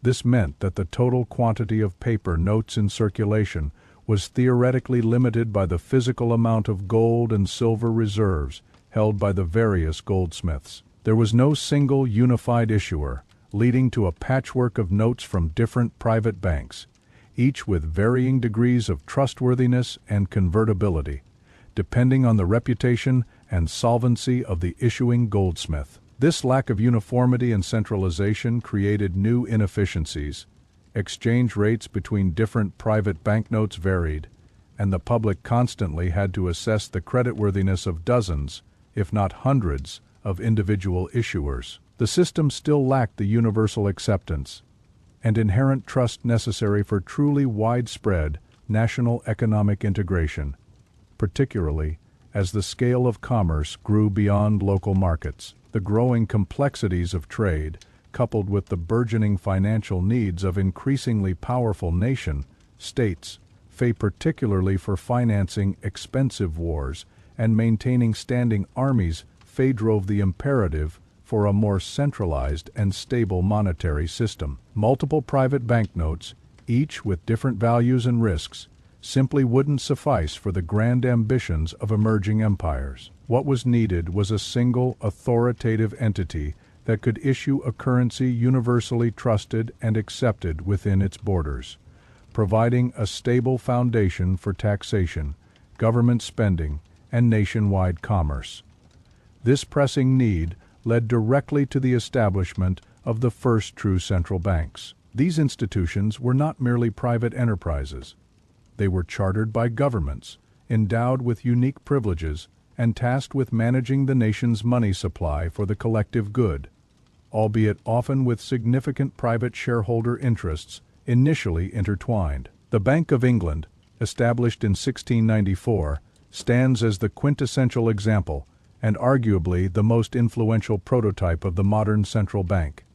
This meant that the total quantity of paper notes in circulation was theoretically limited by the physical amount of gold and silver reserves held by the various goldsmiths. There was no single unified issuer, leading to a patchwork of notes from different private banks, each with varying degrees of trustworthiness and convertibility, depending on the reputation and solvency of the issuing goldsmith. This lack of uniformity and centralization created new inefficiencies. Exchange rates between different private banknotes varied, and the public constantly had to assess the creditworthiness of dozens, if not hundreds, of individual issuers. The system still lacked the universal acceptance and inherent trust necessary for truly widespread national economic integration, particularly as the scale of commerce grew beyond local markets. The growing complexities of trade, coupled with the burgeoning financial needs of increasingly powerful nation-states, particularly for financing expensive wars and maintaining standing armies, drove the imperative for a more centralized and stable monetary system. Multiple private banknotes, each with different values and risks, simply wouldn't suffice for the grand ambitions of emerging empires. What was needed was a single, authoritative entity that could issue a currency universally trusted and accepted within its borders, providing a stable foundation for taxation, government spending, and nationwide commerce. This pressing need led directly to the establishment of the first true central banks. These institutions were not merely private enterprises. They were chartered by governments, endowed with unique privileges, and tasked with managing the nation's money supply for the collective good, albeit often with significant private shareholder interests initially intertwined. The Bank of England, established in 1694, stands as the quintessential example and arguably the most influential prototype of the modern central bank.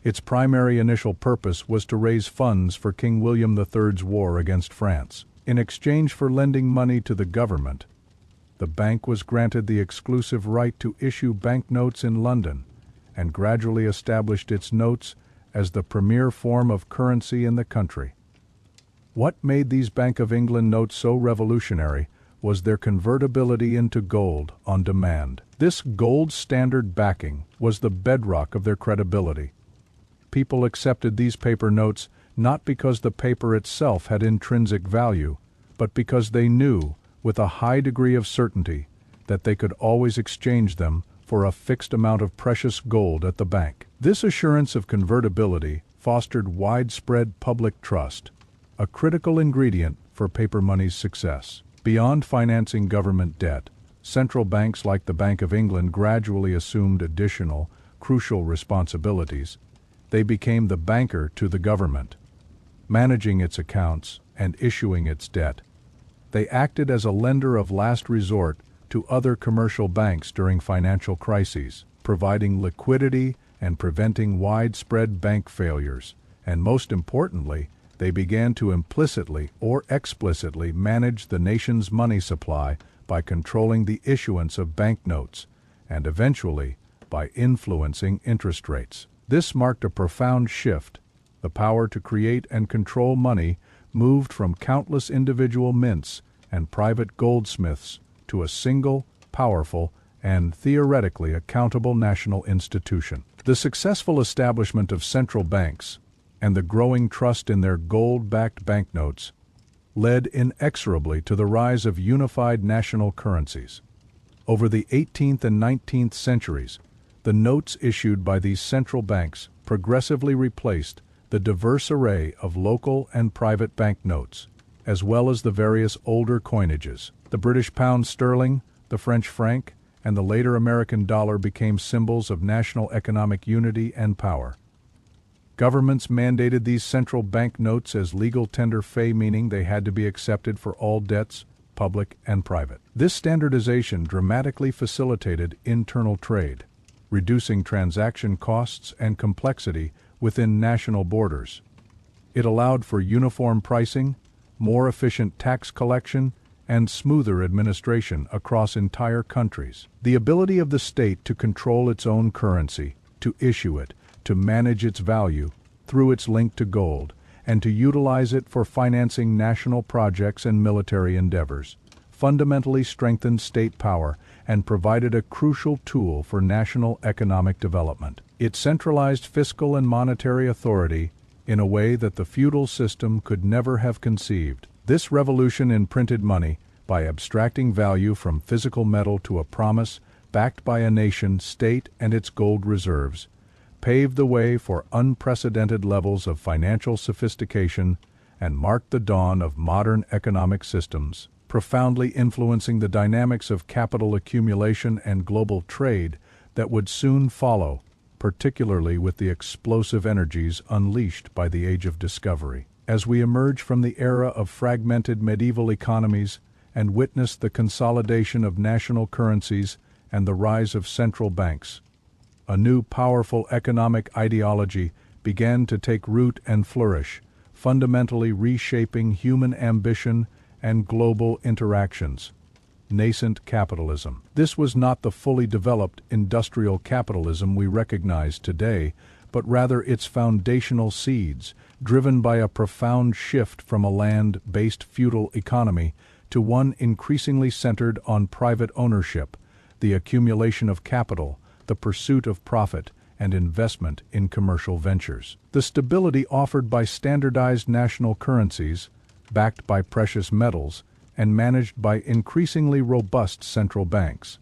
Its primary initial purpose was to raise funds for King William III's war against France. In exchange for lending money to the government, the bank was granted the exclusive right to issue banknotes in London and gradually established its notes as the premier form of currency in the country. What made these Bank of England notes so revolutionary was their convertibility into gold on demand. This gold standard backing was the bedrock of their credibility. People accepted these paper notes not because the paper itself had intrinsic value, but because they knew, with a high degree of certainty, that they could always exchange them for a fixed amount of precious gold at the bank. This assurance of convertibility fostered widespread public trust, a critical ingredient for paper money's success. Beyond financing government debt, central banks like the Bank of England gradually assumed additional, crucial responsibilities. They became the banker to the government, managing its accounts and issuing its debt. They acted as a lender of last resort to other commercial banks during financial crises, providing liquidity and preventing widespread bank failures. And most importantly, they began to implicitly or explicitly manage the nation's money supply by controlling the issuance of banknotes and eventually by influencing interest rates. This marked a profound shift. The power to create and control money moved from countless individual mints and private goldsmiths to a single, powerful, and theoretically accountable national institution. The successful establishment of central banks and the growing trust in their gold-backed banknotes led inexorably to the rise of unified national currencies. Over the 18th and 19th centuries, the notes issued by these central banks progressively replaced the diverse array of local and private banknotes, as well as the various older coinages. The British pound sterling, the French franc, and the later American dollar became symbols of national economic unity and power. Governments mandated these central bank notes as legal tender fee, meaning they had to be accepted for all debts, public and private. This standardization dramatically facilitated internal trade, reducing transaction costs and complexity within national borders. It allowed for uniform pricing, more efficient tax collection, and smoother administration across entire countries. The ability of the state to control its own currency, to issue it, to manage its value through its link to gold, and to utilize it for financing national projects and military endeavors, fundamentally strengthened state power and provided a crucial tool for national economic development. It centralized fiscal and monetary authority in a way that the feudal system could never have conceived. This revolution in printed money, by abstracting value from physical metal to a promise backed by a nation state and its gold reserves, paved the way for unprecedented levels of financial sophistication and marked the dawn of modern economic systems, profoundly influencing the dynamics of capital accumulation and global trade that would soon follow, particularly with the explosive energies unleashed by the Age of Discovery. As we emerge from the era of fragmented medieval economies and witness the consolidation of national currencies and the rise of central banks, a new powerful economic ideology began to take root and flourish, fundamentally reshaping human ambition and global interactions. Nascent capitalism. This was not the fully developed industrial capitalism we recognize today, but rather its foundational seeds, driven by a profound shift from a land-based feudal economy to one increasingly centered on private ownership, the accumulation of capital, the pursuit of profit, and investment in commercial ventures. The stability offered by standardized national currencies, backed by precious metals, and managed by increasingly robust central banks,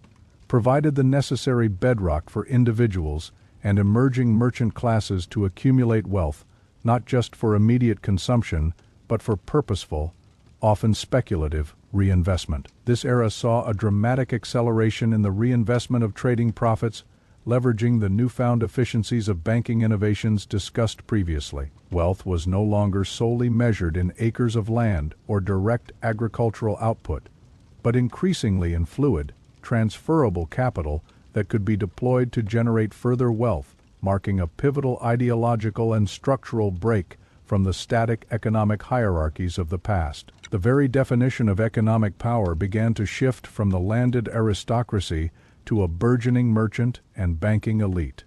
provided the necessary bedrock for individuals and emerging merchant classes to accumulate wealth, not just for immediate consumption, but for purposeful, often speculative, reinvestment. This era saw a dramatic acceleration in the reinvestment of trading profits, leveraging the newfound efficiencies of banking innovations discussed previously. Wealth was no longer solely measured in acres of land or direct agricultural output, but increasingly in fluid, transferable capital that could be deployed to generate further wealth, marking a pivotal ideological and structural break from the static economic hierarchies of the past. The very definition of economic power began to shift from the landed aristocracy to a burgeoning merchant and banking elite.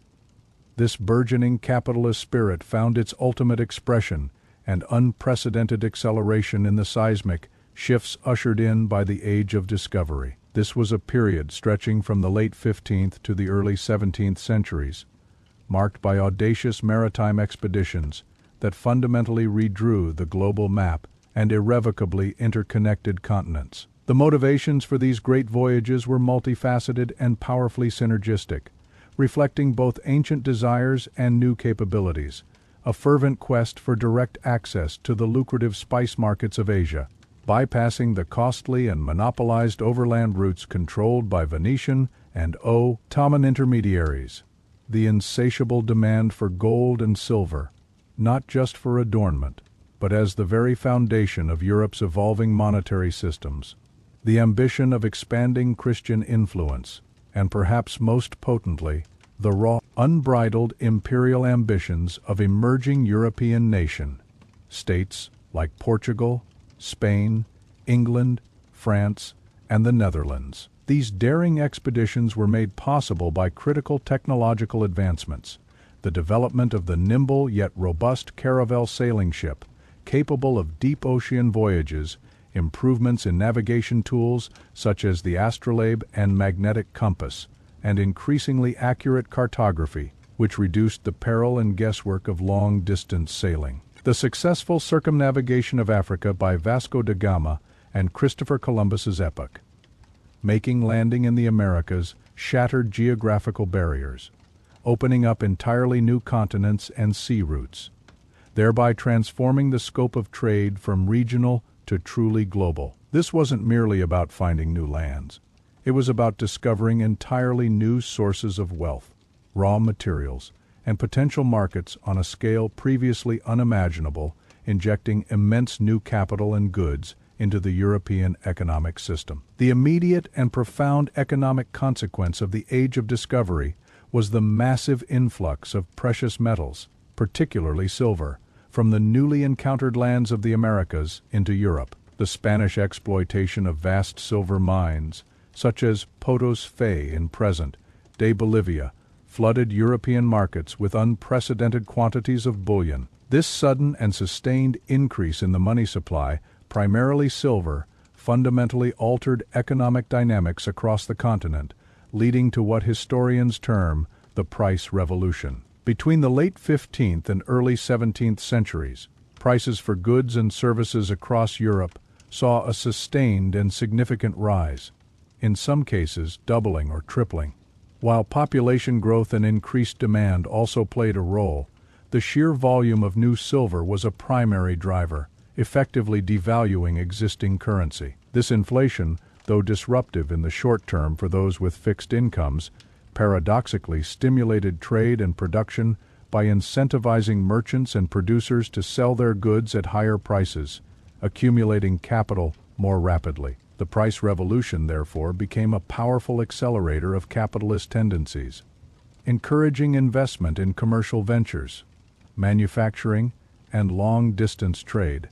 This burgeoning capitalist spirit found its ultimate expression and unprecedented acceleration in the seismic shifts ushered in by the Age of Discovery. This was a period stretching from the late 15th to the early 17th centuries, marked by audacious maritime expeditions that fundamentally redrew the global map and irrevocably interconnected continents. The motivations for these great voyages were multifaceted and powerfully synergistic, reflecting both ancient desires and new capabilities, a fervent quest for direct access to the lucrative spice markets of Asia, bypassing the costly and monopolized overland routes controlled by Venetian and Ottoman intermediaries. The insatiable demand for gold and silver, not just for adornment, but as the very foundation of Europe's evolving monetary systems. The ambition of expanding Christian influence, and perhaps most potently, the raw, unbridled imperial ambitions of emerging European nation-states like Portugal, Spain, England, France, and the Netherlands. These daring expeditions were made possible by critical technological advancements, the development of the nimble yet robust caravel sailing ship, capable of deep ocean voyages, improvements in navigation tools such as the astrolabe and magnetic compass, and increasingly accurate cartography, which reduced the peril and guesswork of long-distance sailing. The successful circumnavigation of Africa by Vasco da Gama and Christopher Columbus's epoch, making landing in the Americas, shattered geographical barriers, opening up entirely new continents and sea routes, thereby transforming the scope of trade from regional to truly global. This wasn't merely about finding new lands. It was about discovering entirely new sources of wealth, raw materials, and potential markets on a scale previously unimaginable, injecting immense new capital and goods into the European economic system. The immediate and profound economic consequence of the Age of Discovery was the massive influx of precious metals, particularly silver, from the newly encountered lands of the Americas into Europe. The Spanish exploitation of vast silver mines, such as Potos Fe in present-day Bolivia, flooded European markets with unprecedented quantities of bullion. This sudden and sustained increase in the money supply, primarily silver, fundamentally altered economic dynamics across the continent, leading to what historians term the price revolution. Between the late 15th and early 17th centuries, prices for goods and services across Europe saw a sustained and significant rise, in some cases doubling or tripling. While population growth and increased demand also played a role, the sheer volume of new silver was a primary driver, effectively devaluing existing currency. This inflation, though disruptive in the short term for those with fixed incomes, paradoxically stimulated trade and production by incentivizing merchants and producers to sell their goods at higher prices, accumulating capital more rapidly. The price revolution, therefore, became a powerful accelerator of capitalist tendencies, encouraging investment in commercial ventures, manufacturing, and long-distance trade.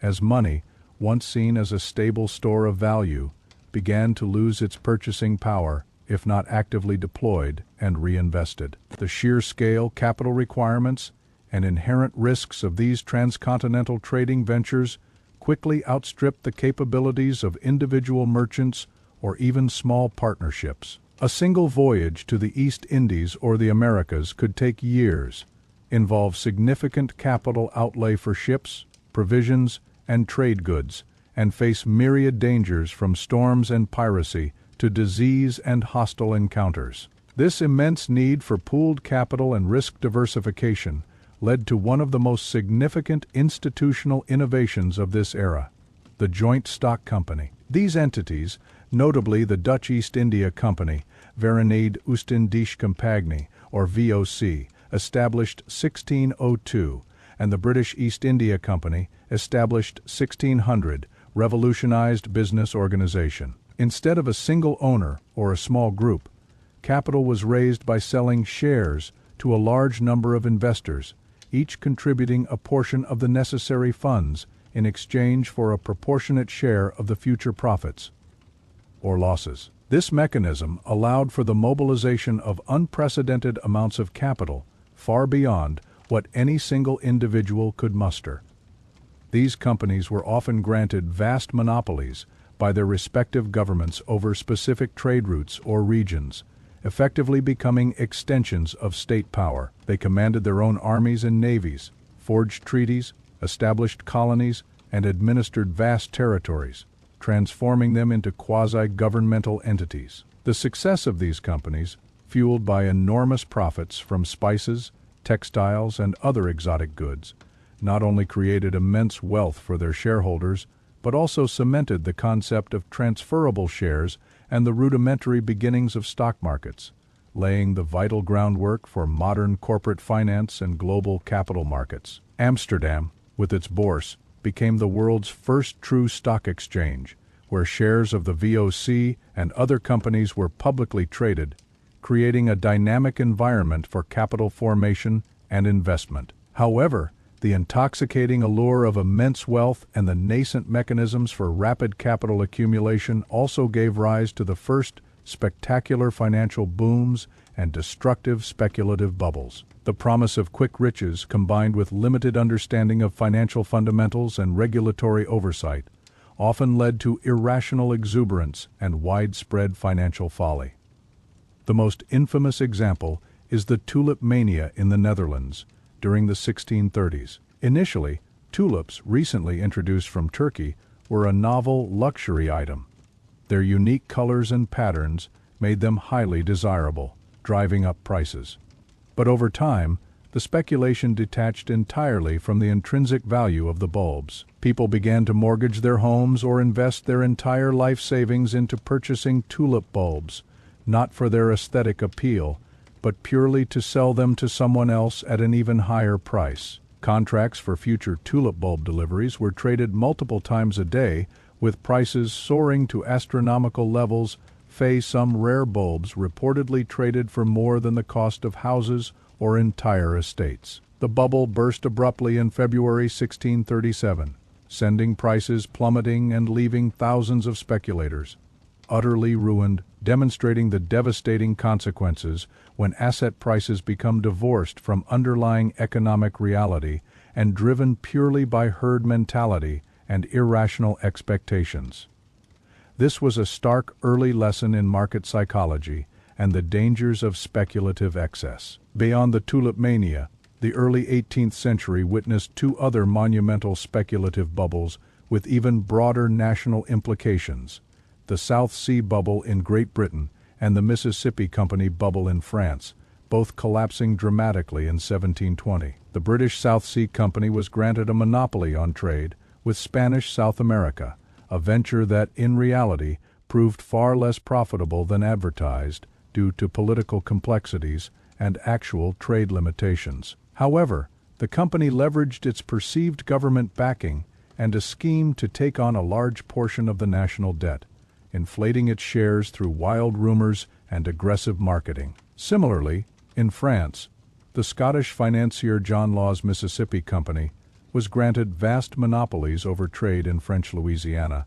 As money, once seen as a stable store of value, began to lose its purchasing power, if not actively deployed and reinvested. The sheer scale, capital requirements, and inherent risks of these transcontinental trading ventures quickly outstripped the capabilities of individual merchants or even small partnerships. A single voyage to the East Indies or the Americas could take years, involve significant capital outlay for ships, provisions, and trade goods, and face myriad dangers from storms and piracy to disease and hostile encounters. This immense need for pooled capital and risk diversification led to one of the most significant institutional innovations of this era, the joint stock company. These entities, notably the Dutch East India Company, Verenigde Oost-Indische Compagnie, or VOC, established 1602, and the British East India Company, established 1600, revolutionized business organization. Instead of a single owner or a small group, capital was raised by selling shares to a large number of investors, each contributing a portion of the necessary funds in exchange for a proportionate share of the future profits or losses. This mechanism allowed for the mobilization of unprecedented amounts of capital, far beyond what any single individual could muster. These companies were often granted vast monopolies by their respective governments over specific trade routes or regions, effectively becoming extensions of state power. They commanded their own armies and navies, forged treaties, established colonies, and administered vast territories, transforming them into quasi-governmental entities. The success of these companies, fueled by enormous profits from spices, textiles, and other exotic goods, not only created immense wealth for their shareholders, but also cemented the concept of transferable shares and the rudimentary beginnings of stock markets, laying the vital groundwork for modern corporate finance and global capital markets. Amsterdam, with its bourse, became the world's first true stock exchange, where shares of the VOC and other companies were publicly traded, creating a dynamic environment for capital formation and investment. However, the intoxicating allure of immense wealth and the nascent mechanisms for rapid capital accumulation also gave rise to the first spectacular financial booms and destructive speculative bubbles. The promise of quick riches, combined with limited understanding of financial fundamentals and regulatory oversight, often led to irrational exuberance and widespread financial folly. The most infamous example is the tulip mania in the Netherlands during the 1630s. Initially, tulips, recently introduced from Turkey, were a novel luxury item. Their unique colors and patterns made them highly desirable, driving up prices. But over time, the speculation detached entirely from the intrinsic value of the bulbs. People began to mortgage their homes or invest their entire life savings into purchasing tulip bulbs, not for their aesthetic appeal, but purely to sell them to someone else at an even higher price. Contracts for future tulip bulb deliveries were traded multiple times a day, with prices soaring to astronomical levels. Some rare bulbs reportedly traded for more than the cost of houses or entire estates. The bubble burst abruptly in February 1637, sending prices plummeting and leaving thousands of speculators utterly ruined, demonstrating the devastating consequences when asset prices become divorced from underlying economic reality and driven purely by herd mentality and irrational expectations. This was a stark early lesson in market psychology and the dangers of speculative excess. Beyond the tulip mania, the early 18th century witnessed two other monumental speculative bubbles with even broader national implications: the South Sea Bubble in Great Britain and the Mississippi Company bubble in France, both collapsing dramatically in 1720. The British South Sea Company was granted a monopoly on trade with Spanish South America, a venture that, in reality, proved far less profitable than advertised due to political complexities and actual trade limitations. However, the company leveraged its perceived government backing and a scheme to take on a large portion of the national debt, inflating its shares through wild rumors and aggressive marketing. Similarly, in France, the Scottish financier John Law's Mississippi Company was granted vast monopolies over trade in French Louisiana,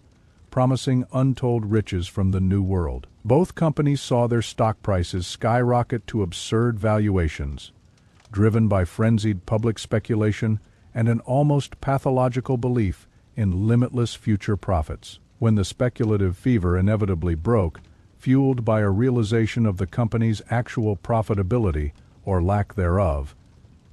promising untold riches from the New World. Both companies saw their stock prices skyrocket to absurd valuations, driven by frenzied public speculation and an almost pathological belief in limitless future profits. When the speculative fever inevitably broke, fueled by a realization of the company's actual profitability or lack thereof,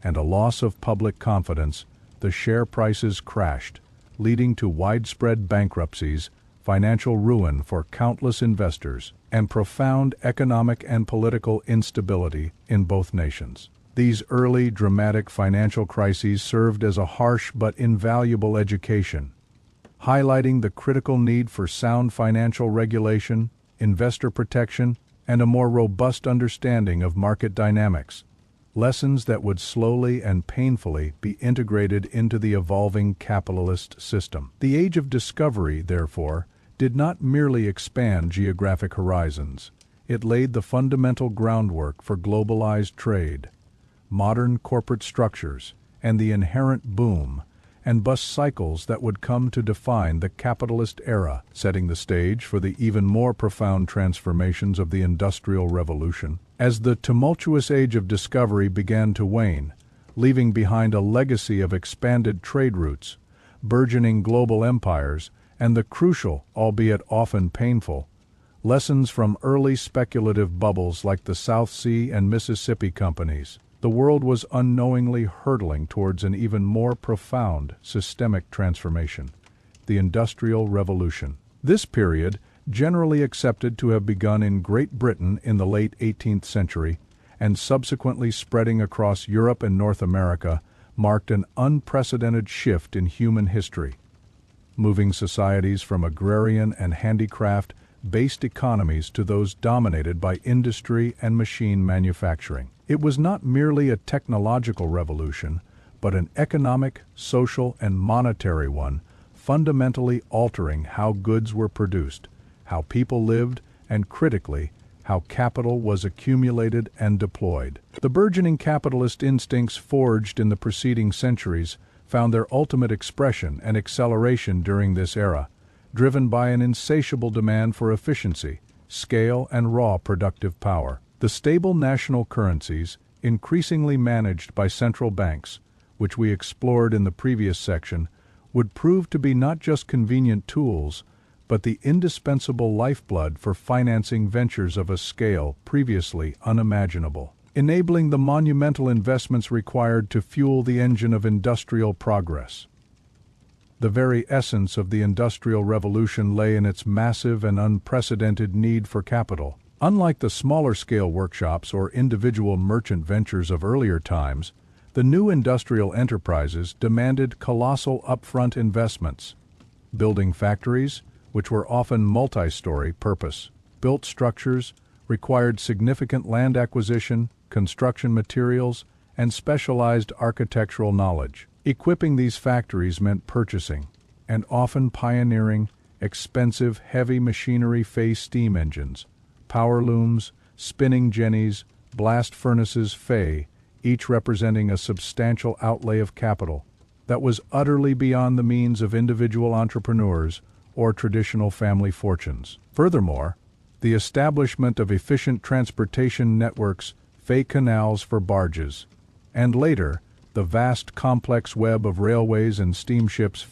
and a loss of public confidence, the share prices crashed, leading to widespread bankruptcies, financial ruin for countless investors, and profound economic and political instability in both nations. These early, dramatic financial crises served as a harsh but invaluable education, highlighting the critical need for sound financial regulation, investor protection, and a more robust understanding of market dynamics, lessons that would slowly and painfully be integrated into the evolving capitalist system. The Age of Discovery, therefore, did not merely expand geographic horizons. It laid the fundamental groundwork for globalized trade, modern corporate structures, and the inherent boom and bust cycles that would come to define the capitalist era, setting the stage for the even more profound transformations of the Industrial Revolution. As the tumultuous Age of Discovery began to wane, leaving behind a legacy of expanded trade routes, burgeoning global empires, and the crucial, albeit often painful, lessons from early speculative bubbles like the South Sea and Mississippi Companies, the world was unknowingly hurtling towards an even more profound systemic transformation: the Industrial Revolution. This period, generally accepted to have begun in Great Britain in the late 18th century and subsequently spreading across Europe and North America, marked an unprecedented shift in human history, moving societies from agrarian and handicraft-based economies to those dominated by industry and machine manufacturing. It was not merely a technological revolution, but an economic, social, and monetary one, fundamentally altering how goods were produced, how people lived, and critically, how capital was accumulated and deployed. The burgeoning capitalist instincts forged in the preceding centuries found their ultimate expression and acceleration during this era, driven by an insatiable demand for efficiency, scale, and raw productive power. The stable national currencies, increasingly managed by central banks, which we explored in the previous section, would prove to be not just convenient tools, but the indispensable lifeblood for financing ventures of a scale previously unimaginable, enabling the monumental investments required to fuel the engine of industrial progress. The very essence of the Industrial Revolution lay in its massive and unprecedented need for capital. Unlike the smaller-scale workshops or individual merchant ventures of earlier times, the new industrial enterprises demanded colossal upfront investments. Building factories, which were often multi-story purpose-built structures, required significant land acquisition, construction materials, and specialized architectural knowledge. Equipping these factories meant purchasing, and often pioneering, expensive heavy machinery-phase steam engines, power looms, spinning jennies, blast furnaces, each representing a substantial outlay of capital that was utterly beyond the means of individual entrepreneurs or traditional family fortunes. Furthermore, the establishment of efficient transportation networks, canals for barges, and later, the vast complex web of railways and steamships,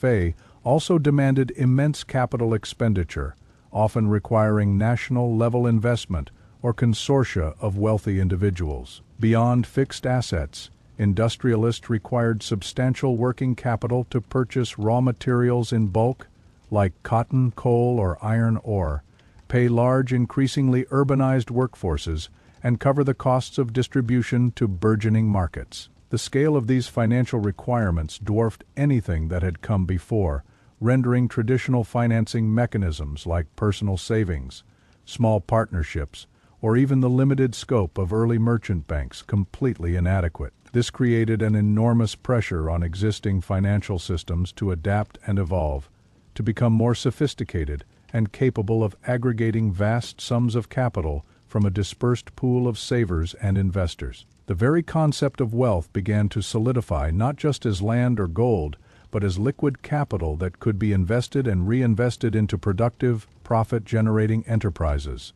also demanded immense capital expenditure, often requiring national-level investment or consortia of wealthy individuals. Beyond fixed assets, Industrialists required substantial working capital to purchase raw materials in bulk, like cotton, coal, or iron ore, pay large, increasingly urbanized workforces, and cover the costs of distribution to burgeoning markets. The scale of these financial requirements dwarfed anything that had come before, rendering traditional financing mechanisms like personal savings, small partnerships, or even the limited scope of early merchant banks completely inadequate. This created an enormous pressure on existing financial systems to adapt and evolve, to become more sophisticated and capable of aggregating vast sums of capital from a dispersed pool of savers and investors. The very concept of wealth began to solidify not just as land or gold, but as liquid capital that could be invested and reinvested into productive, profit-generating enterprises.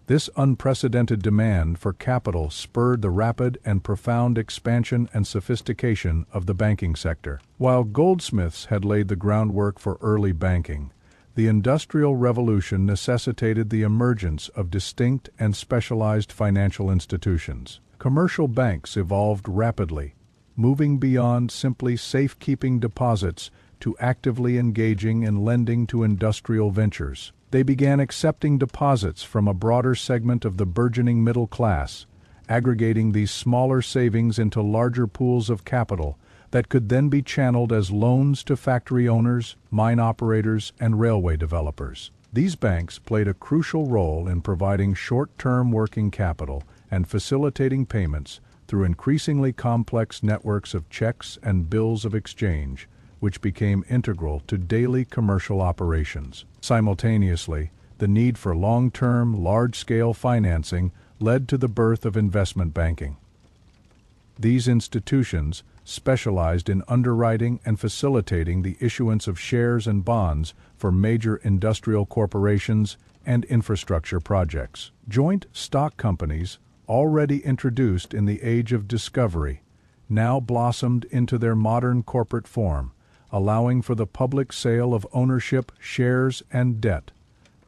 This unprecedented demand for capital spurred the rapid and profound expansion and sophistication of the banking sector. While goldsmiths had laid the groundwork for early banking, the Industrial Revolution necessitated the emergence of distinct and specialized financial institutions. Commercial banks evolved rapidly, moving beyond simply safekeeping deposits to actively engaging in lending to industrial ventures. They began accepting deposits from a broader segment of the burgeoning middle class, aggregating these smaller savings into larger pools of capital that could then be channeled as loans to factory owners, mine operators, and railway developers. These banks played a crucial role in providing short-term working capital and facilitating payments through increasingly complex networks of checks and bills of exchange, which became integral to daily commercial operations. Simultaneously, the need for long-term, large-scale financing led to the birth of investment banking. These institutions specialized in underwriting and facilitating the issuance of shares and bonds for major industrial corporations and infrastructure projects. Joint stock companies, already introduced in the age of discovery, now blossomed into their modern corporate form, allowing for the public sale of ownership, shares, and debt,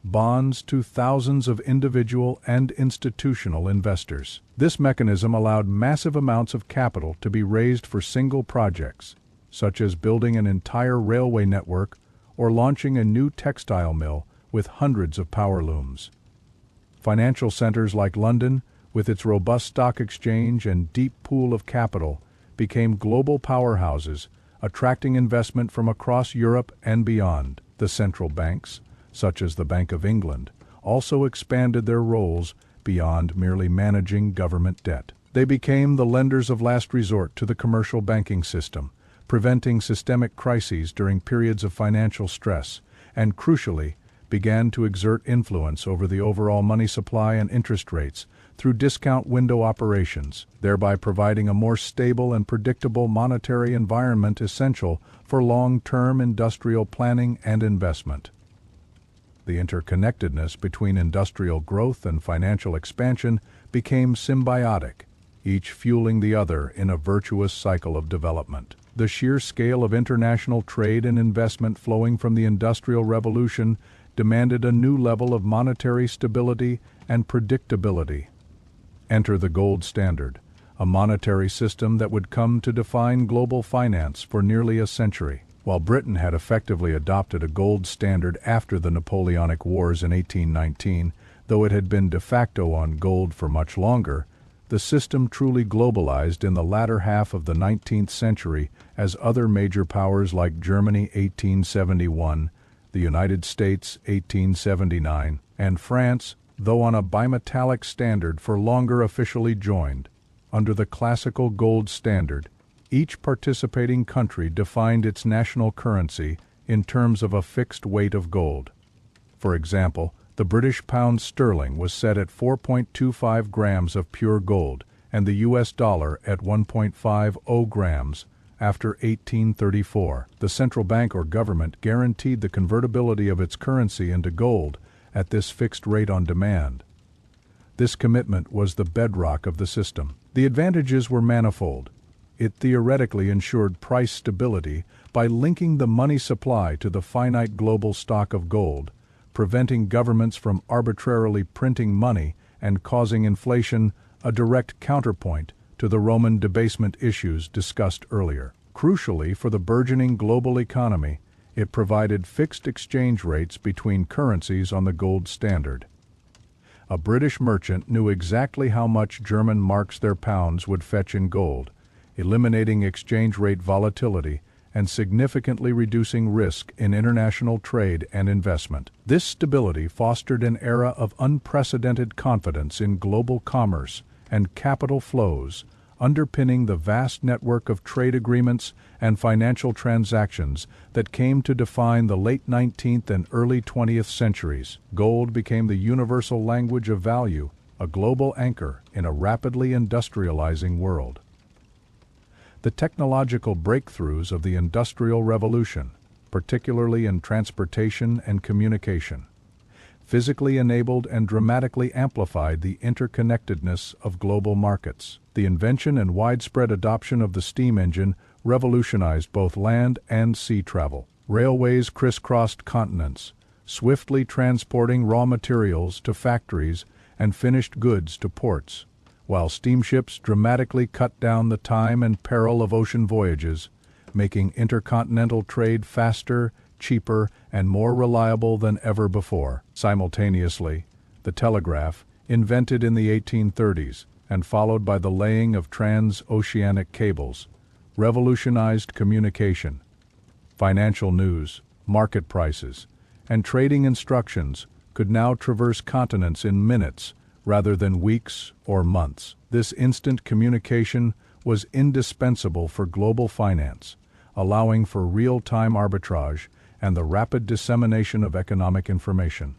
bonds to thousands of individual and institutional investors. This mechanism allowed massive amounts of capital to be raised for single projects, such as building an entire railway network or launching a new textile mill with hundreds of power looms. Financial centers like London, with its robust stock exchange and deep pool of capital, became global powerhouses, attracting investment from across Europe and beyond. The central banks, such as the Bank of England, also expanded their roles beyond merely managing government debt. They became the lenders of last resort to the commercial banking system, preventing systemic crises during periods of financial stress, and crucially, began to exert influence over the overall money supply and interest rates through discount window operations, thereby providing a more stable and predictable monetary environment essential for long-term industrial planning and investment. The interconnectedness between industrial growth and financial expansion became symbiotic, each fueling the other in a virtuous cycle of development. The sheer scale of international trade and investment flowing from the Industrial Revolution demanded a new level of monetary stability and predictability. Enter the gold standard, a monetary system that would come to define global finance for nearly a century. While Britain had effectively adopted a gold standard after the Napoleonic Wars in 1819, though it had been de facto on gold for much longer, the system truly globalized in the latter half of the 19th century as other major powers like Germany 1871, the United States 1879, and France, though on a bimetallic standard for longer, officially joined. Under the classical gold standard, each participating country defined its national currency in terms of a fixed weight of gold. For example, the British pound sterling was set at 4.25 grams of pure gold, and the US dollar at 1.50 grams. After 1834, the central bank or government guaranteed the convertibility of its currency into gold at this fixed rate on demand. This commitment was the bedrock of the system. The advantages were manifold. It theoretically ensured price stability by linking the money supply to the finite global stock of gold, preventing governments from arbitrarily printing money and causing inflation, a direct counterpoint to the Roman debasement issues discussed earlier. Crucially for the burgeoning global economy, it provided fixed exchange rates between currencies on the gold standard. A British merchant knew exactly how much German marks their pounds would fetch in gold, eliminating exchange rate volatility and significantly reducing risk in international trade and investment. This stability fostered an era of unprecedented confidence in global commerce and capital flows, underpinning the vast network of trade agreements and financial transactions that came to define the late 19th and early 20th centuries. Gold became the universal language of value, a global anchor in a rapidly industrializing world. The technological breakthroughs of the Industrial Revolution, particularly in transportation and communication, physically enabled and dramatically amplified the interconnectedness of global markets. The invention and widespread adoption of the steam engine revolutionized both land and sea travel. Railways crisscrossed continents, swiftly transporting raw materials to factories and finished goods to ports, while steamships dramatically cut down the time and peril of ocean voyages, making intercontinental trade faster, cheaper, and more reliable than ever before. Simultaneously, the telegraph, invented in the 1830s and followed by the laying of transoceanic cables, revolutionized communication. Financial news, market prices, and trading instructions could now traverse continents in minutes rather than weeks or months. This instant communication was indispensable for global finance, allowing for real-time arbitrage and the rapid dissemination of economic information.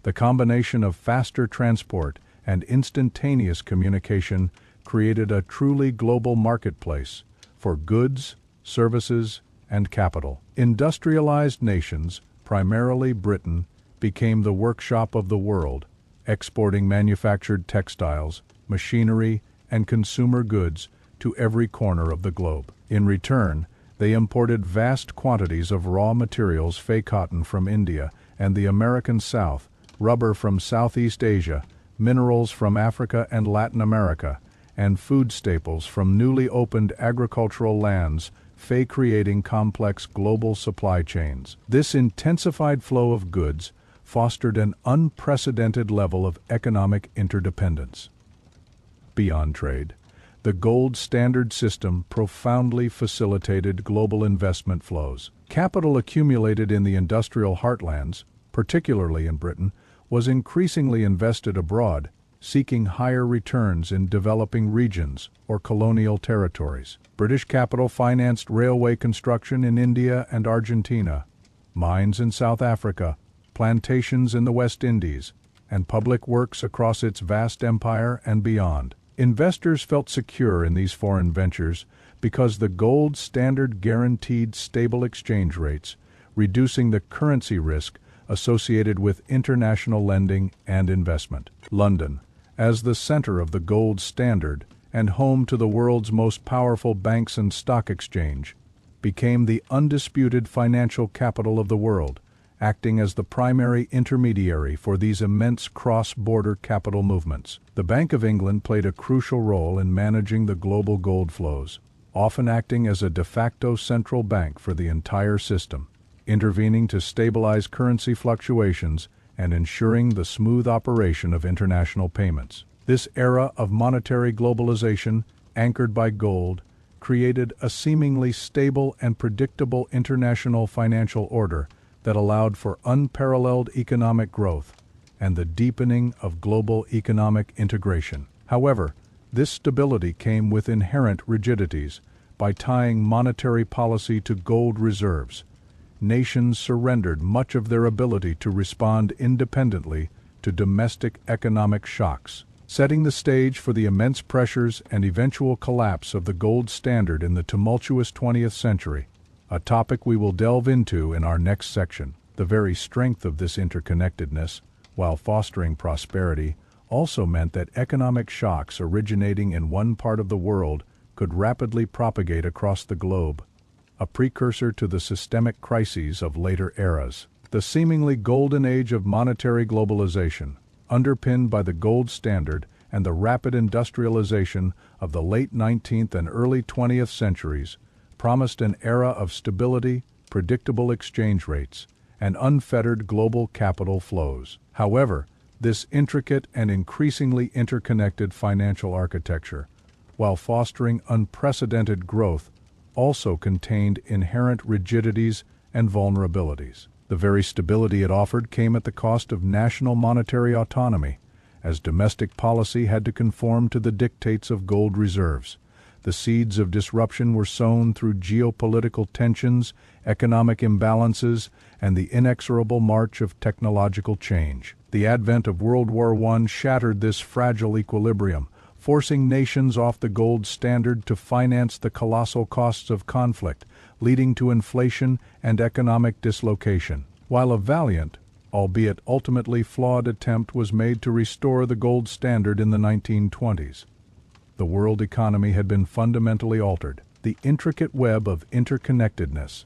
The combination of faster transport and instantaneous communication created a truly global marketplace for goods, services, and capital. Industrialized nations, primarily Britain, became the workshop of the world, exporting manufactured textiles, machinery, and consumer goods to every corner of the globe. In return, they imported vast quantities of raw materials, fay cotton from India and the American South, rubber from Southeast Asia, minerals from Africa and Latin America, and food staples from newly opened agricultural lands, creating complex global supply chains. This intensified flow of goods fostered an unprecedented level of economic interdependence. Beyond trade, the gold standard system profoundly facilitated global investment flows. Capital accumulated in the industrial heartlands, particularly in Britain, was increasingly invested abroad, seeking higher returns in developing regions or colonial territories. British capital financed railway construction in India and Argentina, mines in South Africa, plantations in the West Indies, and public works across its vast empire and beyond. Investors felt secure in these foreign ventures because the gold standard guaranteed stable exchange rates, reducing the currency risk associated with international lending and investment. London, as the center of the gold standard and home to the world's most powerful banks and stock exchange, became the undisputed financial capital of the world, acting as the primary intermediary for these immense cross-border capital movements. The Bank of England played a crucial role in managing the global gold flows, often acting as a de facto central bank for the entire system, intervening to stabilize currency fluctuations and ensuring the smooth operation of international payments. This era of monetary globalization, anchored by gold, created a seemingly stable and predictable international financial order that allowed for unparalleled economic growth and the deepening of global economic integration. However, this stability came with inherent rigidities. By tying monetary policy to gold reserves, nations surrendered much of their ability to respond independently to domestic economic shocks, setting the stage for the immense pressures and eventual collapse of the gold standard in the tumultuous 20th century, a topic we will delve into in our next section. The very strength of this interconnectedness, while fostering prosperity, also meant that economic shocks originating in one part of the world could rapidly propagate across the globe, a precursor to the systemic crises of later eras. The seemingly golden age of monetary globalization, underpinned by the gold standard and the rapid industrialization of the late 19th and early 20th centuries promised an era of stability, predictable exchange rates, and unfettered global capital flows. However, this intricate and increasingly interconnected financial architecture, while fostering unprecedented growth, also contained inherent rigidities and vulnerabilities. The very stability it offered came at the cost of national monetary autonomy, as domestic policy had to conform to the dictates of gold reserves. The seeds of disruption were sown through geopolitical tensions, economic imbalances, and the inexorable march of technological change. The advent of World War I shattered this fragile equilibrium, forcing nations off the gold standard to finance the colossal costs of conflict, leading to inflation and economic dislocation. While a valiant, albeit ultimately flawed attempt was made to restore the gold standard in the 1920s, the world economy had been fundamentally altered. The intricate web of interconnectedness,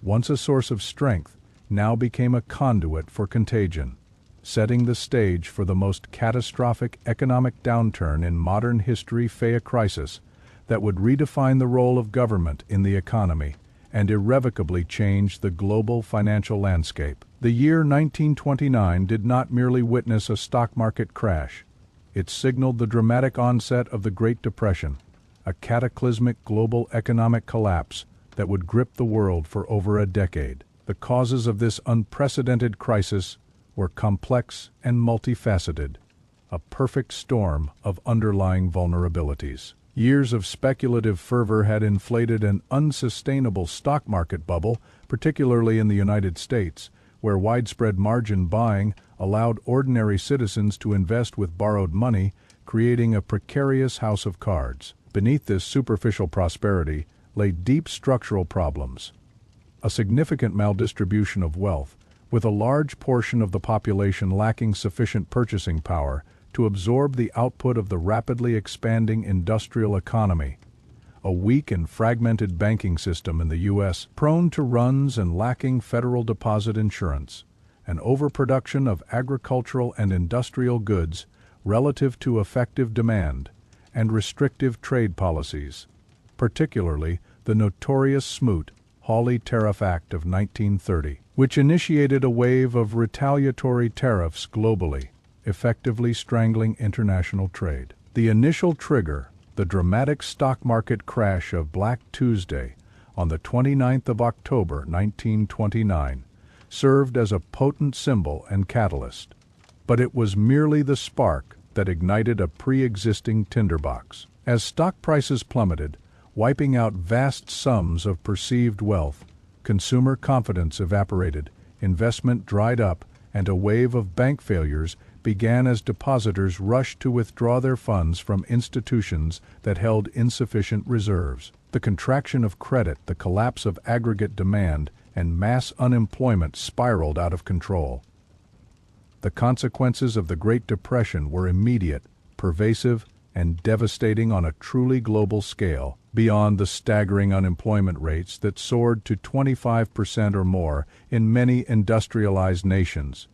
once a source of strength, now became a conduit for contagion, setting the stage for the most catastrophic economic downturn in modern history, a crisis that would redefine the role of government in the economy and irrevocably change the global financial landscape. The year 1929 did not merely witness a stock market crash. It signaled the dramatic onset of the Great Depression, a cataclysmic global economic collapse that would grip the world for over a decade. The causes of this unprecedented crisis were complex and multifaceted, a perfect storm of underlying vulnerabilities. Years of speculative fervor had inflated an unsustainable stock market bubble, particularly in the United States, where widespread margin buying allowed ordinary citizens to invest with borrowed money, creating a precarious house of cards. Beneath this superficial prosperity lay deep structural problems. A significant maldistribution of wealth, with a large portion of the population lacking sufficient purchasing power to absorb the output of the rapidly expanding industrial economy. A weak and fragmented banking system in the U.S., prone to runs and lacking federal deposit insurance, an overproduction of agricultural and industrial goods relative to effective demand, and restrictive trade policies, particularly the notorious Smoot-Hawley Tariff Act of 1930, which initiated a wave of retaliatory tariffs globally, effectively strangling international trade. The initial trigger, the dramatic stock market crash of Black Tuesday on the 29th of October 1929, served as a potent symbol and catalyst, but it was merely the spark that ignited a pre-existing tinderbox. As stock prices plummeted, wiping out vast sums of perceived wealth, consumer confidence evaporated, investment dried up, and a wave of bank failures began as depositors rushed to withdraw their funds from institutions that held insufficient reserves. The contraction of credit, the collapse of aggregate demand, and mass unemployment spiraled out of control. The consequences of the Great Depression were immediate, pervasive, and devastating on a truly global scale, beyond the staggering unemployment rates that soared to 25% or more in many industrialized nations,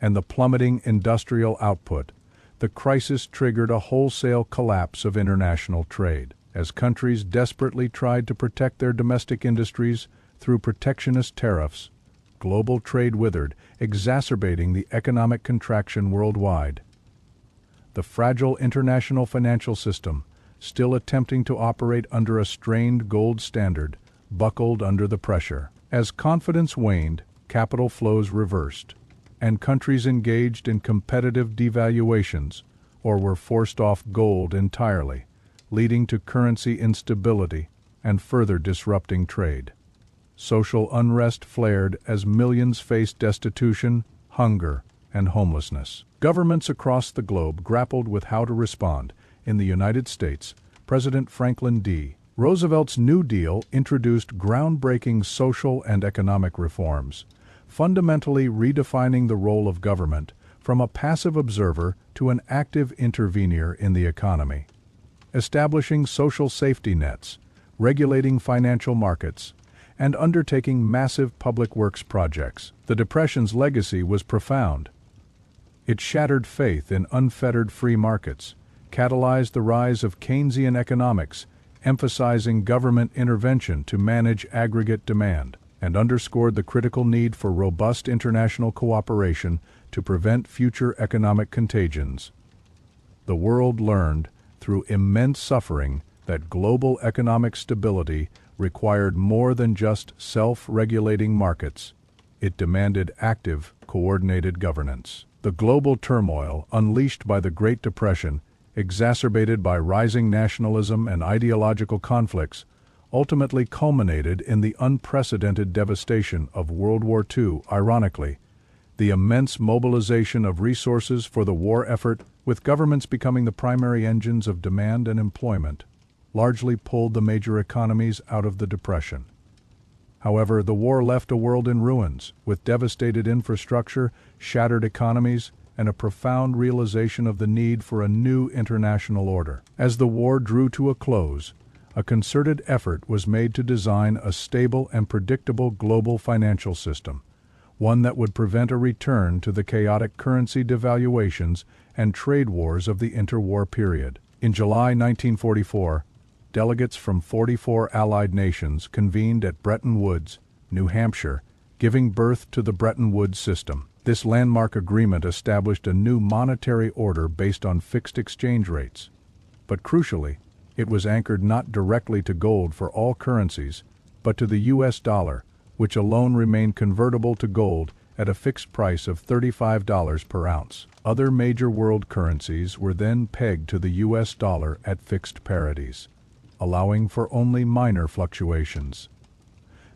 and the plummeting industrial output. The crisis triggered a wholesale collapse of international trade, as countries desperately tried to protect their domestic industries through protectionist tariffs. Global trade withered, exacerbating the economic contraction worldwide. The fragile international financial system, still attempting to operate under a strained gold standard, buckled under the pressure. As confidence waned, capital flows reversed, and countries engaged in competitive devaluations or were forced off gold entirely, leading to currency instability and further disrupting trade. Social unrest flared as millions faced destitution, hunger, and homelessness. Governments across the globe grappled with how to respond. In the United States, President Franklin D. Roosevelt's New Deal introduced groundbreaking social and economic reforms, fundamentally redefining the role of government from a passive observer to an active intervener in the economy. Establishing social safety nets, regulating financial markets, and undertaking massive public works projects. The Depression's legacy was profound. It shattered faith in unfettered free markets, catalyzed the rise of Keynesian economics, emphasizing government intervention to manage aggregate demand, and underscored the critical need for robust international cooperation to prevent future economic contagions. The world learned, through immense suffering, that global economic stability required more than just self-regulating markets. It demanded active, coordinated governance. The global turmoil unleashed by the Great Depression, exacerbated by rising nationalism and ideological conflicts, ultimately culminated in the unprecedented devastation of World War II. Ironically, the immense mobilization of resources for the war effort, with governments becoming the primary engines of demand and employment, largely pulled the major economies out of the Depression. However, the war left a world in ruins, with devastated infrastructure, shattered economies, and a profound realization of the need for a new international order. As the war drew to a close, a concerted effort was made to design a stable and predictable global financial system, one that would prevent a return to the chaotic currency devaluations and trade wars of the interwar period. In July 1944, delegates from 44 Allied nations convened at Bretton Woods, New Hampshire, giving birth to the Bretton Woods system. This landmark agreement established a new monetary order based on fixed exchange rates. But crucially, it was anchored not directly to gold for all currencies, but to the US dollar, which alone remained convertible to gold at a fixed price of $35 per ounce. Other major world currencies were then pegged to the US dollar at fixed parities, allowing for only minor fluctuations.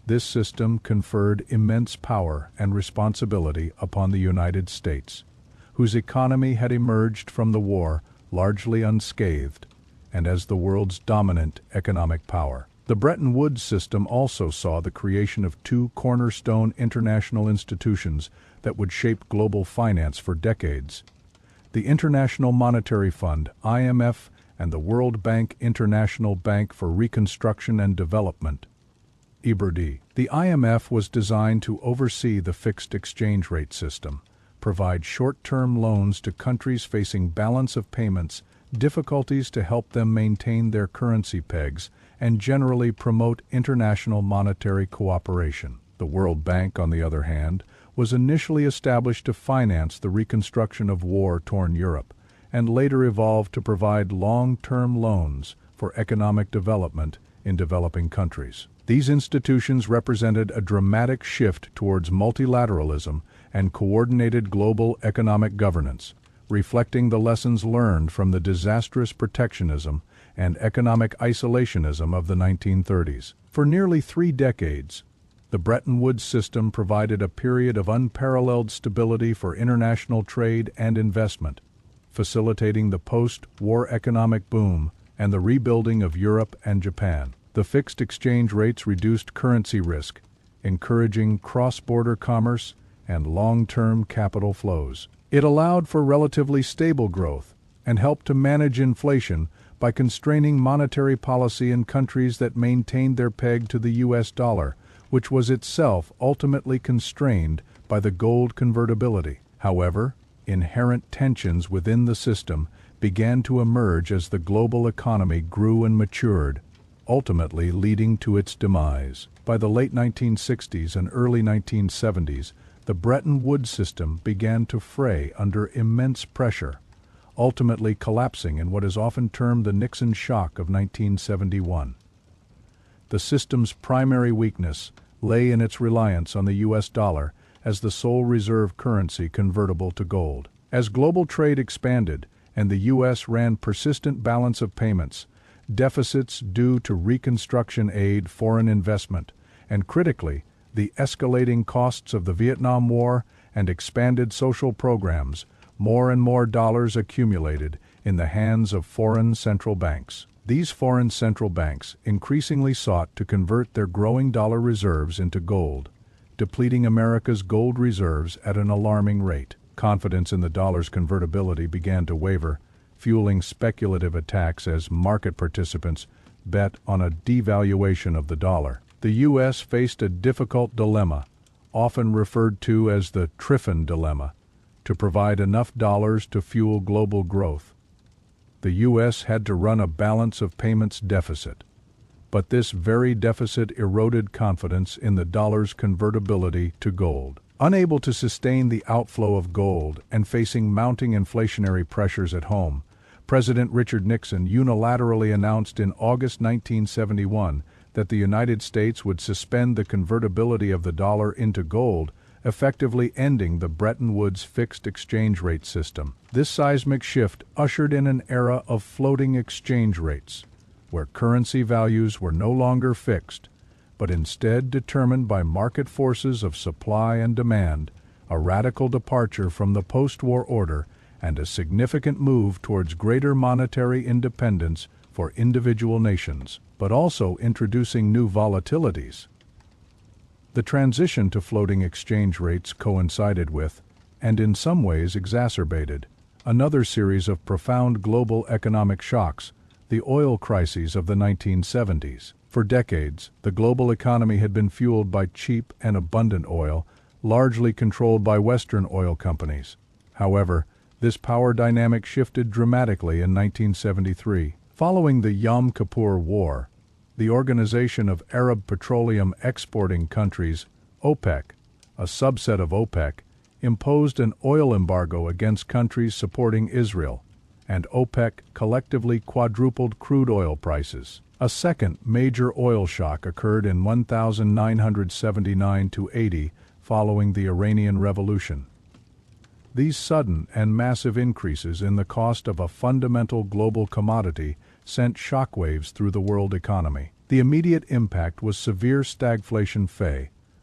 This system conferred immense power and responsibility upon the United States, whose economy had emerged from the war largely unscathed and as the world's dominant economic power. The Bretton Woods system also saw the creation of two cornerstone international institutions that would shape global finance for decades: the International Monetary Fund, IMF, and the World Bank International Bank for Reconstruction and Development, IBRD. The IMF was designed to oversee the fixed exchange rate system, provide short-term loans to countries facing balance of payments, difficulties to help them maintain their currency pegs, and generally promote international monetary cooperation. The World Bank, on the other hand, was initially established to finance the reconstruction of war-torn Europe, and later evolved to provide long-term loans for economic development in developing countries. These institutions represented a dramatic shift towards multilateralism and coordinated global economic governance, reflecting the lessons learned from the disastrous protectionism and economic isolationism of the 1930s. For nearly 3 decades, the Bretton Woods system provided a period of unparalleled stability for international trade and investment, facilitating the post-war economic boom and the rebuilding of Europe and Japan. The fixed exchange rates reduced currency risk, encouraging cross-border commerce and long-term capital flows. It allowed for relatively stable growth and helped to manage inflation by constraining monetary policy in countries that maintained their peg to the US dollar, which was itself ultimately constrained by the gold convertibility. However, inherent tensions within the system began to emerge as the global economy grew and matured, ultimately leading to its demise. By the late 1960s and early 1970s, the Bretton Woods system began to fray under immense pressure, ultimately collapsing in what is often termed the Nixon shock of 1971. The system's primary weakness lay in its reliance on the US dollar as the sole reserve currency convertible to gold. As global trade expanded and the US ran persistent balance of payments, deficits due to reconstruction aid, foreign investment, and critically, the escalating costs of the Vietnam War and expanded social programs, more and more dollars accumulated in the hands of foreign central banks. These foreign central banks increasingly sought to convert their growing dollar reserves into gold, depleting America's gold reserves at an alarming rate. Confidence in the dollar's convertibility began to waver, fueling speculative attacks as market participants bet on a devaluation of the dollar. The U.S. faced a difficult dilemma, often referred to as the Triffin dilemma, to provide enough dollars to fuel global growth. The U.S. had to run a balance of payments deficit. But this very deficit eroded confidence in the dollar's convertibility to gold. Unable to sustain the outflow of gold and facing mounting inflationary pressures at home, President Richard Nixon unilaterally announced in August 1971 that the United States would suspend the convertibility of the dollar into gold, effectively ending the Bretton Woods fixed exchange rate system. This seismic shift ushered in an era of floating exchange rates, where currency values were no longer fixed, but instead determined by market forces of supply and demand, a radical departure from the post-war order and a significant move towards greater monetary independence for individual nations, but also introducing new volatilities. The transition to floating exchange rates coincided with, and in some ways exacerbated, another series of profound global economic shocks, the oil crises of the 1970s. For decades, the global economy had been fueled by cheap and abundant oil, largely controlled by Western oil companies. However, this power dynamic shifted dramatically in 1973. Following the Yom Kippur War, the Organization of Arab Petroleum Exporting Countries, OPEC, a subset of OPEC, imposed an oil embargo against countries supporting Israel, and OPEC collectively quadrupled crude oil prices. A second major oil shock occurred in 1979–80 following the Iranian Revolution. These sudden and massive increases in the cost of a fundamental global commodity sent shockwaves through the world economy. The immediate impact was severe stagflation,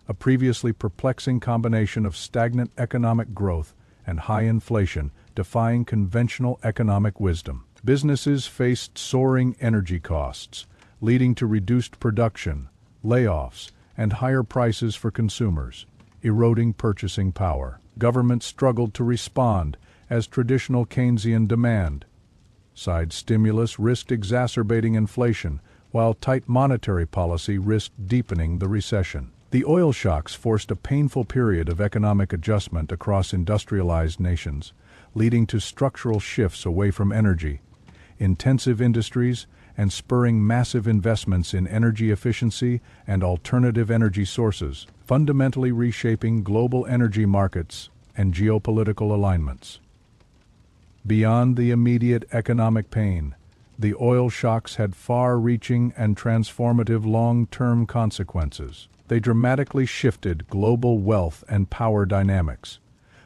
a previously perplexing combination of stagnant economic growth and high inflation defying conventional economic wisdom. Businesses faced soaring energy costs, leading to reduced production, layoffs, and higher prices for consumers, eroding purchasing power. Governments struggled to respond as traditional Keynesian demand-side stimulus risked exacerbating inflation, while tight monetary policy risked deepening the recession. The oil shocks forced a painful period of economic adjustment across industrialized nations, leading to structural shifts away from energy-intensive industries and spurring massive investments in energy efficiency and alternative energy sources, fundamentally reshaping global energy markets and geopolitical alignments. Beyond the immediate economic pain, the oil shocks had far-reaching and transformative long-term consequences. They dramatically shifted global wealth and power dynamics,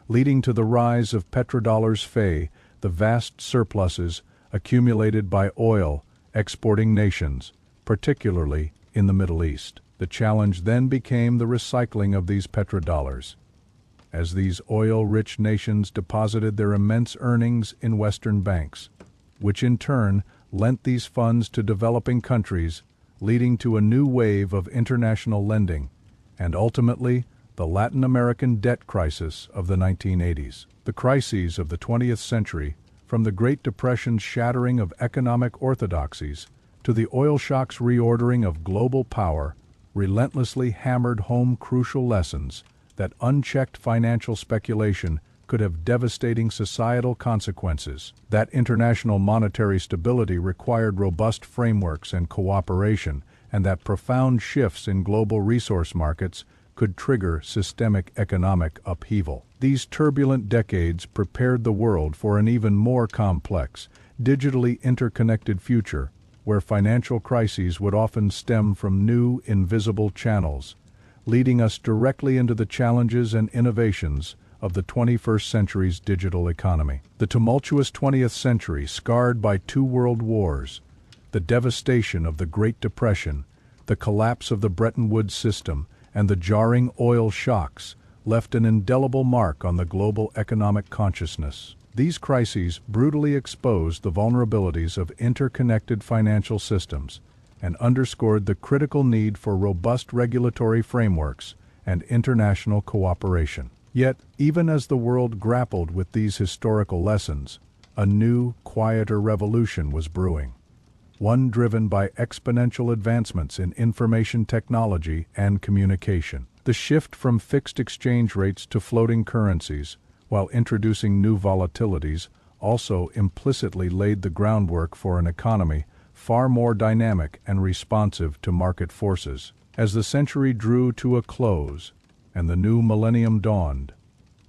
leading to the rise of petrodollars, the vast surpluses accumulated by oil exporting nations, particularly in the Middle East. The challenge then became the recycling of these petrodollars, as these oil-rich nations deposited their immense earnings in Western banks, which in turn lent these funds to developing countries, leading to a new wave of international lending, and ultimately the Latin American debt crisis of the 1980s. The crises of the 20th century, from the Great Depression's shattering of economic orthodoxies to the oil shock's reordering of global power, relentlessly hammered home crucial lessons that unchecked financial speculation could have devastating societal consequences, that international monetary stability required robust frameworks and cooperation, and that profound shifts in global resource markets could trigger systemic economic upheaval. These turbulent decades prepared the world for an even more complex, digitally interconnected future, where financial crises would often stem from new, invisible channels, leading us directly into the challenges and innovations of the 21st century's digital economy. The tumultuous 20th century, scarred by 2 world wars, the devastation of the Great Depression, the collapse of the Bretton Woods system, and the jarring oil shocks, left an indelible mark on the global economic consciousness. These crises brutally exposed the vulnerabilities of interconnected financial systems and underscored the critical need for robust regulatory frameworks and international cooperation. Yet, even as the world grappled with these historical lessons, a new, quieter revolution was brewing, one driven by exponential advancements in information technology and communication. The shift from fixed exchange rates to floating currencies while introducing new volatilities, also implicitly laid the groundwork for an economy far more dynamic and responsive to market forces. As the century drew to a close and the new millennium dawned,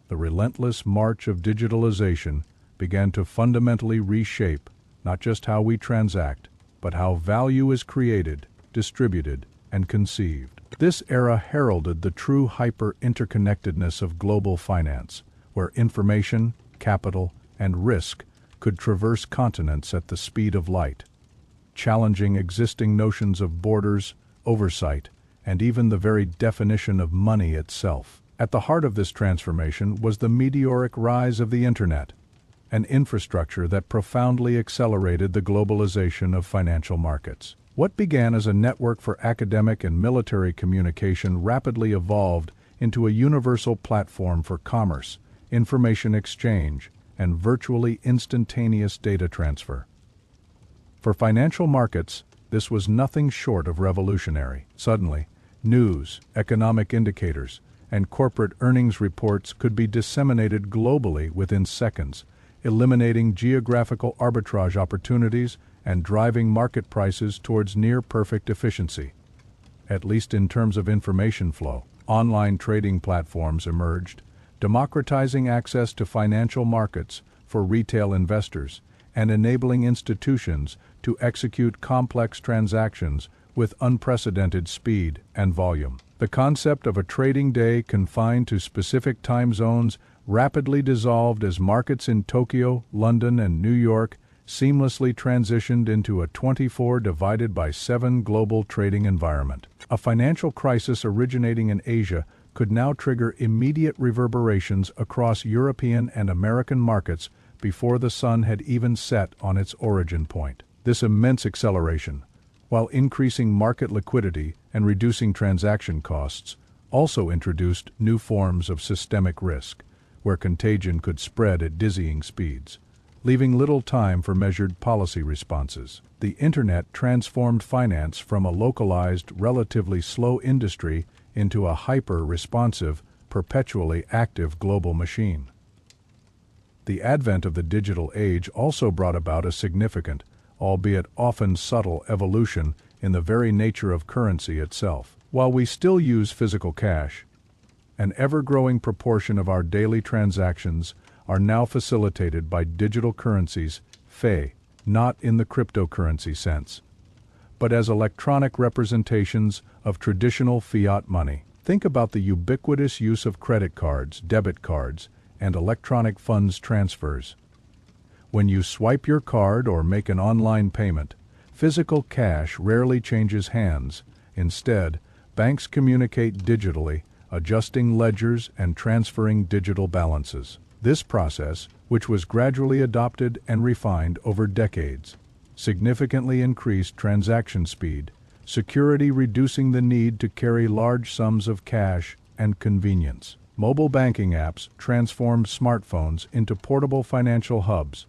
the relentless march of digitalization began to fundamentally reshape not just how we transact, but how value is created, distributed, and conceived. This era heralded the true hyper-interconnectedness of global finance, where information, capital, and risk could traverse continents at the speed of light, challenging existing notions of borders, oversight, and even the very definition of money itself. At the heart of this transformation was the meteoric rise of the Internet, an infrastructure that profoundly accelerated the globalization of financial markets. What began as a network for academic and military communication rapidly evolved into a universal platform for commerce, information exchange, and virtually instantaneous data transfer. For financial markets, this was nothing short of revolutionary. Suddenly, news, economic indicators, and corporate earnings reports could be disseminated globally within seconds, eliminating geographical arbitrage opportunities and driving market prices towards near-perfect efficiency. At least in terms of information flow, online trading platforms emerged, democratizing access to financial markets for retail investors and enabling institutions to execute complex transactions with unprecedented speed and volume. The concept of a trading day confined to specific time zones rapidly dissolved as markets in Tokyo, London, and New York seamlessly transitioned into a 24/7 global trading environment. A financial crisis originating in Asia could now trigger immediate reverberations across European and American markets before the sun had even set on its origin point. This immense acceleration, while increasing market liquidity and reducing transaction costs, also introduced new forms of systemic risk, where contagion could spread at dizzying speeds, leaving little time for measured policy responses. The Internet transformed finance from a localized, relatively slow industry into a hyper-responsive, perpetually active global machine. The advent of the digital age also brought about a significant, albeit often subtle, evolution in the very nature of currency itself. While we still use physical cash, an ever-growing proportion of our daily transactions are now facilitated by digital currencies, not in the cryptocurrency sense, but as electronic representations of traditional fiat money. Think about the ubiquitous use of credit cards, debit cards, and electronic funds transfers. When you swipe your card or make an online payment, physical cash rarely changes hands. Instead, banks communicate digitally, adjusting ledgers and transferring digital balances. This process, which was gradually adopted and refined over decades, significantly increased transaction speed, security, reducing the need to carry large sums of cash, and convenience. Mobile banking apps transformed smartphones into portable financial hubs,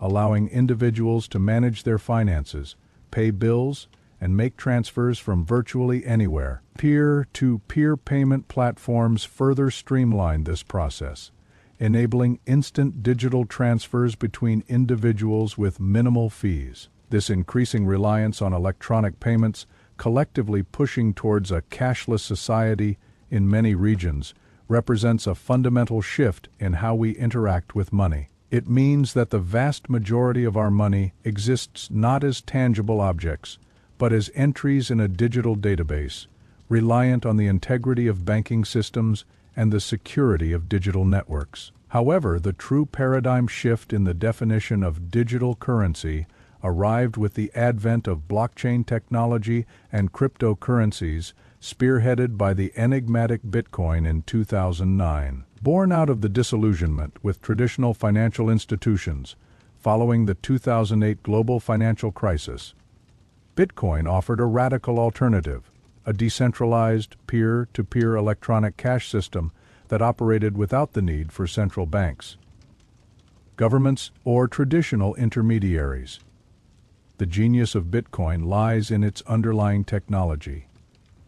allowing individuals to manage their finances, pay bills, and make transfers from virtually anywhere. Peer-to-peer payment platforms further streamlined this process, enabling instant digital transfers between individuals with minimal fees. This increasing reliance on electronic payments, collectively pushing towards a cashless society in many regions, represents a fundamental shift in how we interact with money. It means that the vast majority of our money exists not as tangible objects, but as entries in a digital database, reliant on the integrity of banking systems and the security of digital networks. However, the true paradigm shift in the definition of digital currency arrived with the advent of blockchain technology and cryptocurrencies, spearheaded by the enigmatic Bitcoin in 2009. Born out of the disillusionment with traditional financial institutions following the 2008 global financial crisis, Bitcoin offered a radical alternative, a decentralized, peer-to-peer electronic cash system that operated without the need for central banks, governments, or traditional intermediaries. The genius of Bitcoin lies in its underlying technology,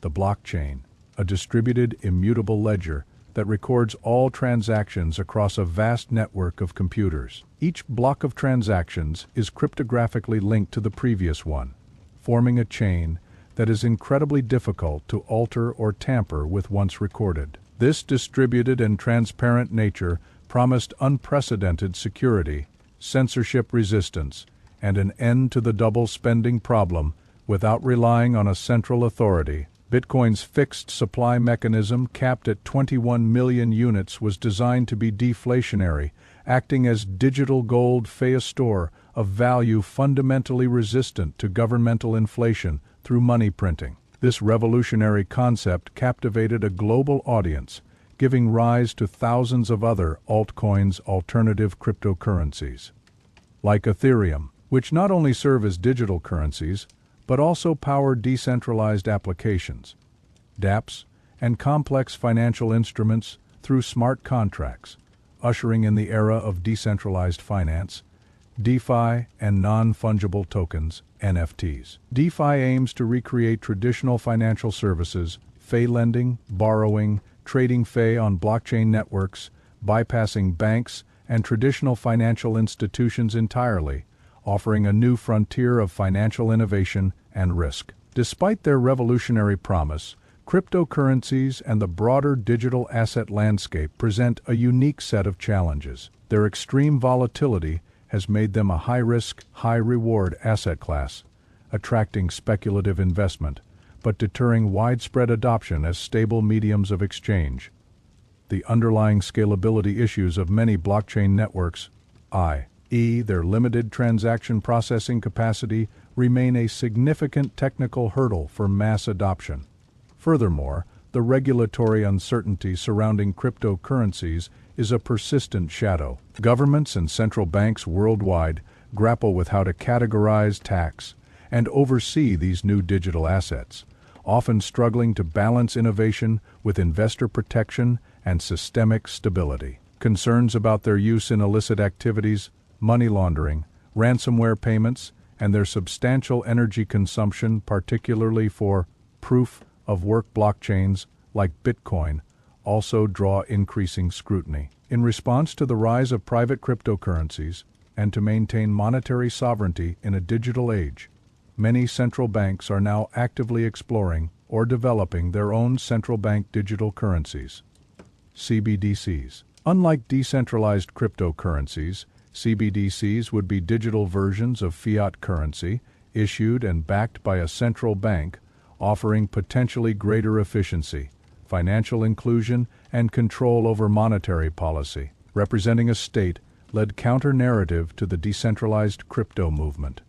the blockchain, a distributed, immutable ledger that records all transactions across a vast network of computers. Each block of transactions is cryptographically linked to the previous one, forming a chain that is incredibly difficult to alter or tamper with once recorded. This distributed and transparent nature promised unprecedented security, censorship resistance, and an end to the double spending problem without relying on a central authority. Bitcoin's fixed supply mechanism, capped at 21 million units, was designed to be deflationary, acting as digital gold, a store of value fundamentally resistant to governmental inflation through money printing. This revolutionary concept captivated a global audience, giving rise to thousands of other altcoins, alternative cryptocurrencies, like Ethereum, which not only serve as digital currencies, but also power decentralized applications, dApps, and complex financial instruments through smart contracts, ushering in the era of decentralized finance, DeFi, and non-fungible tokens, NFTs. DeFi aims to recreate traditional financial services, lending, borrowing, trading on blockchain networks, bypassing banks and traditional financial institutions entirely, offering a new frontier of financial innovation and risk. Despite their revolutionary promise, cryptocurrencies and the broader digital asset landscape present a unique set of challenges. Their extreme volatility has made them a high-risk, high-reward asset class, attracting speculative investment, but deterring widespread adoption as stable mediums of exchange. The underlying scalability issues of many blockchain networks, i.e., their limited transaction processing capacity, remain a significant technical hurdle for mass adoption. Furthermore, the regulatory uncertainty surrounding cryptocurrencies is a persistent shadow. Governments and central banks worldwide grapple with how to categorize, tax, and oversee these new digital assets, often struggling to balance innovation with investor protection and systemic stability. Concerns about their use in illicit activities, money laundering, ransomware payments, and their substantial energy consumption, particularly for proof-of-work blockchains like Bitcoin, also draw increasing scrutiny. In response to the rise of private cryptocurrencies and to maintain monetary sovereignty in a digital age, many central banks are now actively exploring or developing their own central bank digital currencies, CBDCs. Unlike decentralized cryptocurrencies, CBDCs would be digital versions of fiat currency, issued and backed by a central bank, offering potentially greater efficiency, financial inclusion, and control over monetary policy, representing a state-led counter-narrative to the decentralized crypto movement.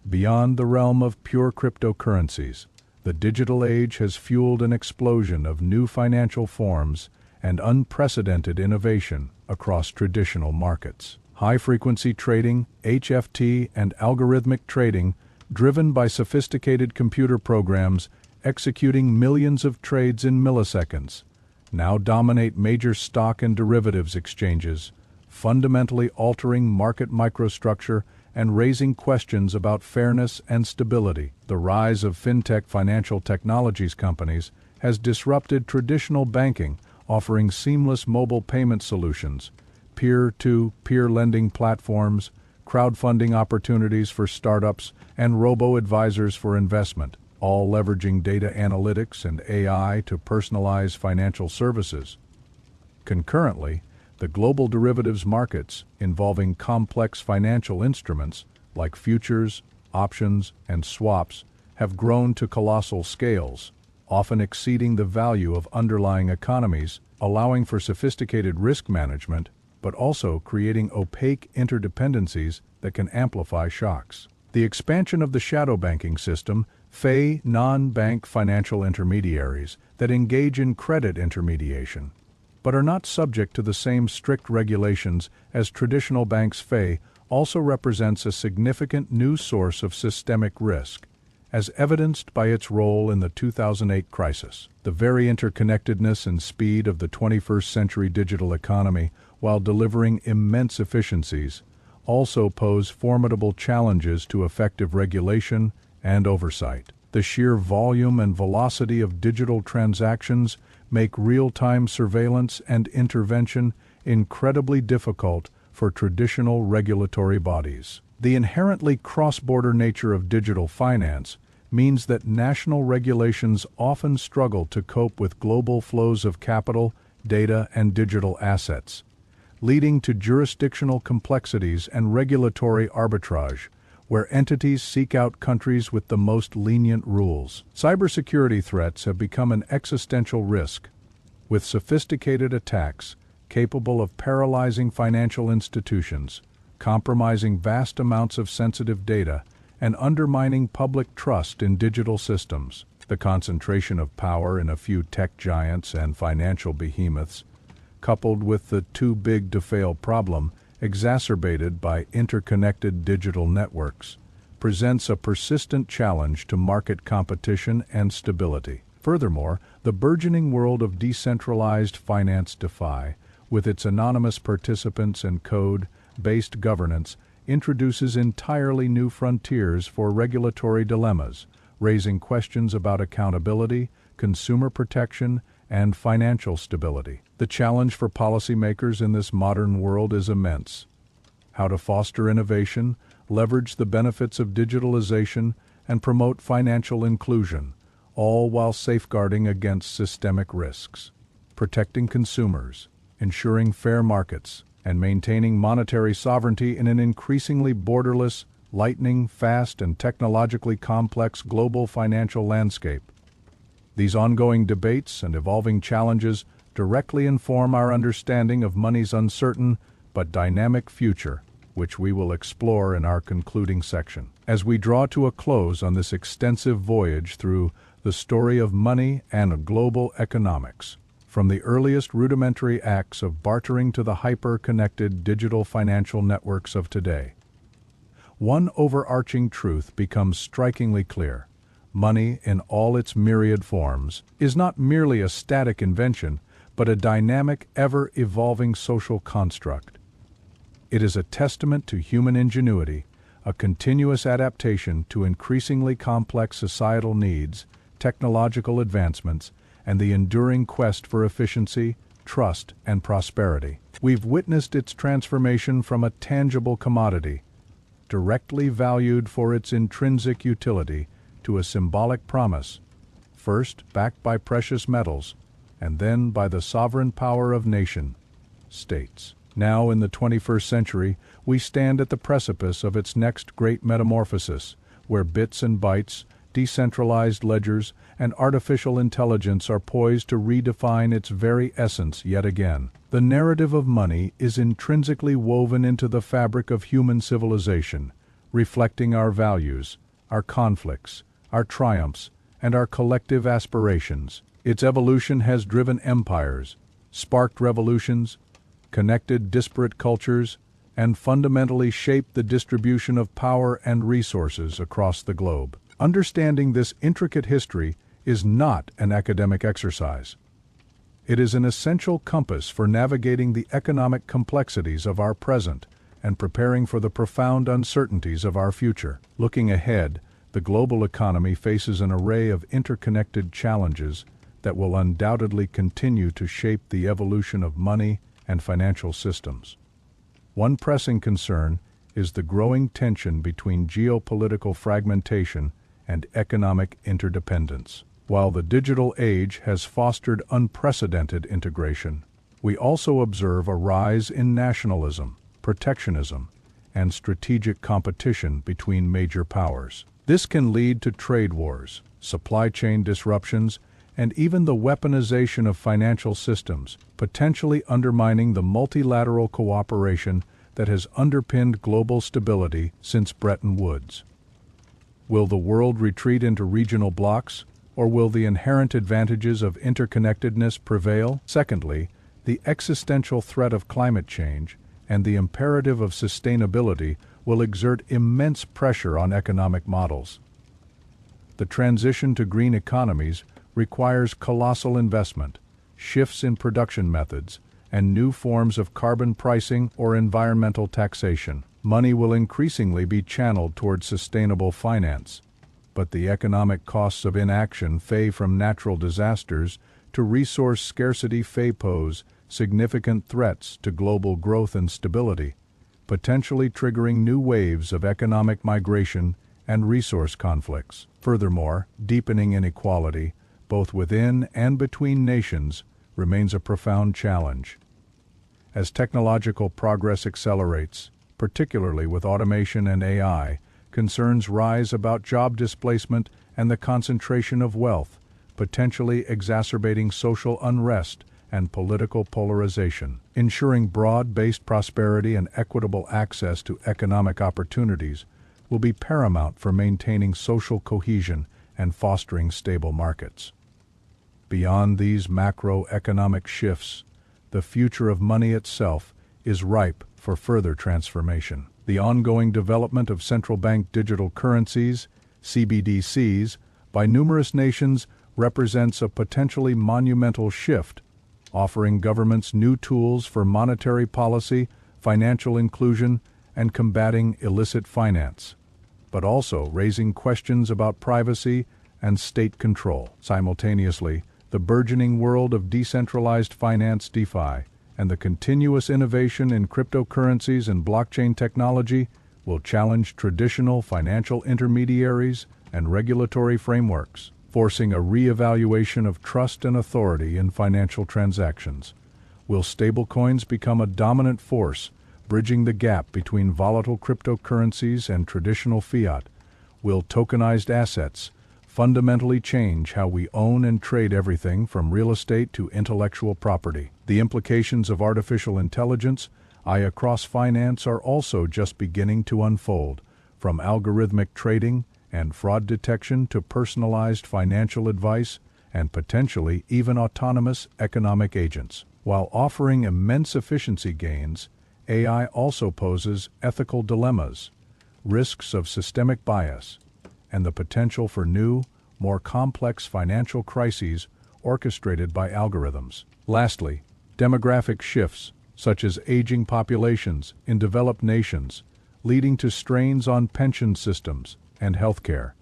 Beyond the realm of pure cryptocurrencies, the digital age has fueled an explosion of new financial forms and unprecedented innovation across traditional markets. High-frequency trading, HFT, and algorithmic trading, driven by sophisticated computer programs executing millions of trades in milliseconds, now dominate major stock and derivatives exchanges, fundamentally altering market microstructure and raising questions about fairness and stability. The rise of fintech financial technologies companies has disrupted traditional banking, offering seamless mobile payment solutions, peer-to-peer lending platforms, crowdfunding opportunities for startups, and robo-advisors for investment, all leveraging data analytics and AI to personalize financial services. Concurrently, the global derivatives markets, involving complex financial instruments like futures, options, and swaps, have grown to colossal scales, often exceeding the value of underlying economies, allowing for sophisticated risk management, but also creating opaque interdependencies that can amplify shocks. The expansion of the shadow banking system, non-bank financial intermediaries that engage in credit intermediation, but are not subject to the same strict regulations as traditional banks, also represents a significant new source of systemic risk, as evidenced by its role in the 2008 crisis. The very interconnectedness and speed of the 21st century digital economy, while delivering immense efficiencies, also pose formidable challenges to effective regulation and oversight. The sheer volume and velocity of digital transactions make real-time surveillance and intervention incredibly difficult for traditional regulatory bodies. The inherently cross-border nature of digital finance means that national regulations often struggle to cope with global flows of capital, data, and digital assets, leading to jurisdictional complexities and regulatory arbitrage, where entities seek out countries with the most lenient rules. Cybersecurity threats have become an existential risk, with sophisticated attacks capable of paralyzing financial institutions, compromising vast amounts of sensitive data, and undermining public trust in digital systems. The concentration of power in a few tech giants and financial behemoths, coupled with the too-big-to-fail problem exacerbated by interconnected digital networks, presents a persistent challenge to market competition and stability. Furthermore, the burgeoning world of decentralized finance DeFi, with its anonymous participants and code-based governance, introduces entirely new frontiers for regulatory dilemmas, raising questions about accountability, consumer protection, and financial stability. The challenge for policymakers in this modern world is immense. How to foster innovation, leverage the benefits of digitalization, and promote financial inclusion, all while safeguarding against systemic risks. Protecting consumers, ensuring fair markets, and maintaining monetary sovereignty in an increasingly borderless, lightning-fast, and technologically complex global financial landscape. These ongoing debates and evolving challenges directly inform our understanding of money's uncertain but dynamic future, which we will explore in our concluding section. As we draw to a close on this extensive voyage through the story of money and global economics, from the earliest rudimentary acts of bartering to the hyper-connected digital financial networks of today, one overarching truth becomes strikingly clear. Money, in all its myriad forms, is not merely a static invention, but a dynamic, ever-evolving social construct. It is a testament to human ingenuity, a continuous adaptation to increasingly complex societal needs, technological advancements, and the enduring quest for efficiency, trust, and prosperity. We've witnessed its transformation from a tangible commodity, directly valued for its intrinsic utility, to a symbolic promise, first backed by precious metals, and then by the sovereign power of nation-states. Now, in the 21st century, we stand at the precipice of its next great metamorphosis, where bits and bytes, decentralized ledgers, and artificial intelligence are poised to redefine its very essence yet again. The narrative of money is intrinsically woven into the fabric of human civilization, reflecting our values, our conflicts, our triumphs, and our collective aspirations. Its evolution has driven empires, sparked revolutions, connected disparate cultures, and fundamentally shaped the distribution of power and resources across the globe. Understanding this intricate history is not an academic exercise. It is an essential compass for navigating the economic complexities of our present and preparing for the profound uncertainties of our future. Looking ahead, the global economy faces an array of interconnected challenges that will undoubtedly continue to shape the evolution of money and financial systems. One pressing concern is the growing tension between geopolitical fragmentation and economic interdependence. While the digital age has fostered unprecedented integration, we also observe a rise in nationalism, protectionism, and strategic competition between major powers. This can lead to trade wars, supply chain disruptions, and even the weaponization of financial systems, potentially undermining the multilateral cooperation that has underpinned global stability since Bretton Woods. Will the world retreat into regional blocs, or will the inherent advantages of interconnectedness prevail? Secondly, the existential threat of climate change and the imperative of sustainability will exert immense pressure on economic models. The transition to green economies requires colossal investment, shifts in production methods, and new forms of carbon pricing or environmental taxation. Money will increasingly be channeled towards sustainable finance, but the economic costs of inaction, from natural disasters to resource scarcity pose significant threats to global growth and stability, potentially triggering new waves of economic migration and resource conflicts. Furthermore, deepening inequality, both within and between nations, remains a profound challenge. As technological progress accelerates, particularly with automation and AI, concerns rise about job displacement and the concentration of wealth, potentially exacerbating social unrest and political polarization. Ensuring broad-based prosperity and equitable access to economic opportunities will be paramount for maintaining social cohesion and fostering stable markets. Beyond these macroeconomic shifts, the future of money itself is ripe for further transformation. The ongoing development of central bank digital currencies, CBDCs, by numerous nations represents a potentially monumental shift, offering governments new tools for monetary policy, financial inclusion, and combating illicit finance, but also raising questions about privacy and state control. Simultaneously, the burgeoning world of decentralized finance (DeFi) and the continuous innovation in cryptocurrencies and blockchain technology will challenge traditional financial intermediaries and regulatory frameworks, forcing a re-evaluation of trust and authority in financial transactions. Will stablecoins become a dominant force, bridging the gap between volatile cryptocurrencies and traditional fiat? Will tokenized assets fundamentally change how we own and trade everything from real estate to intellectual property? The implications of artificial intelligence, across finance, are also just beginning to unfold, from algorithmic trading and fraud detection to personalized financial advice and potentially even autonomous economic agents. While offering immense efficiency gains, AI also poses ethical dilemmas, risks of systemic bias, and the potential for new, more complex financial crises orchestrated by algorithms. Lastly, demographic shifts, such as aging populations in developed nations, leading to strains on pension systems and healthcare,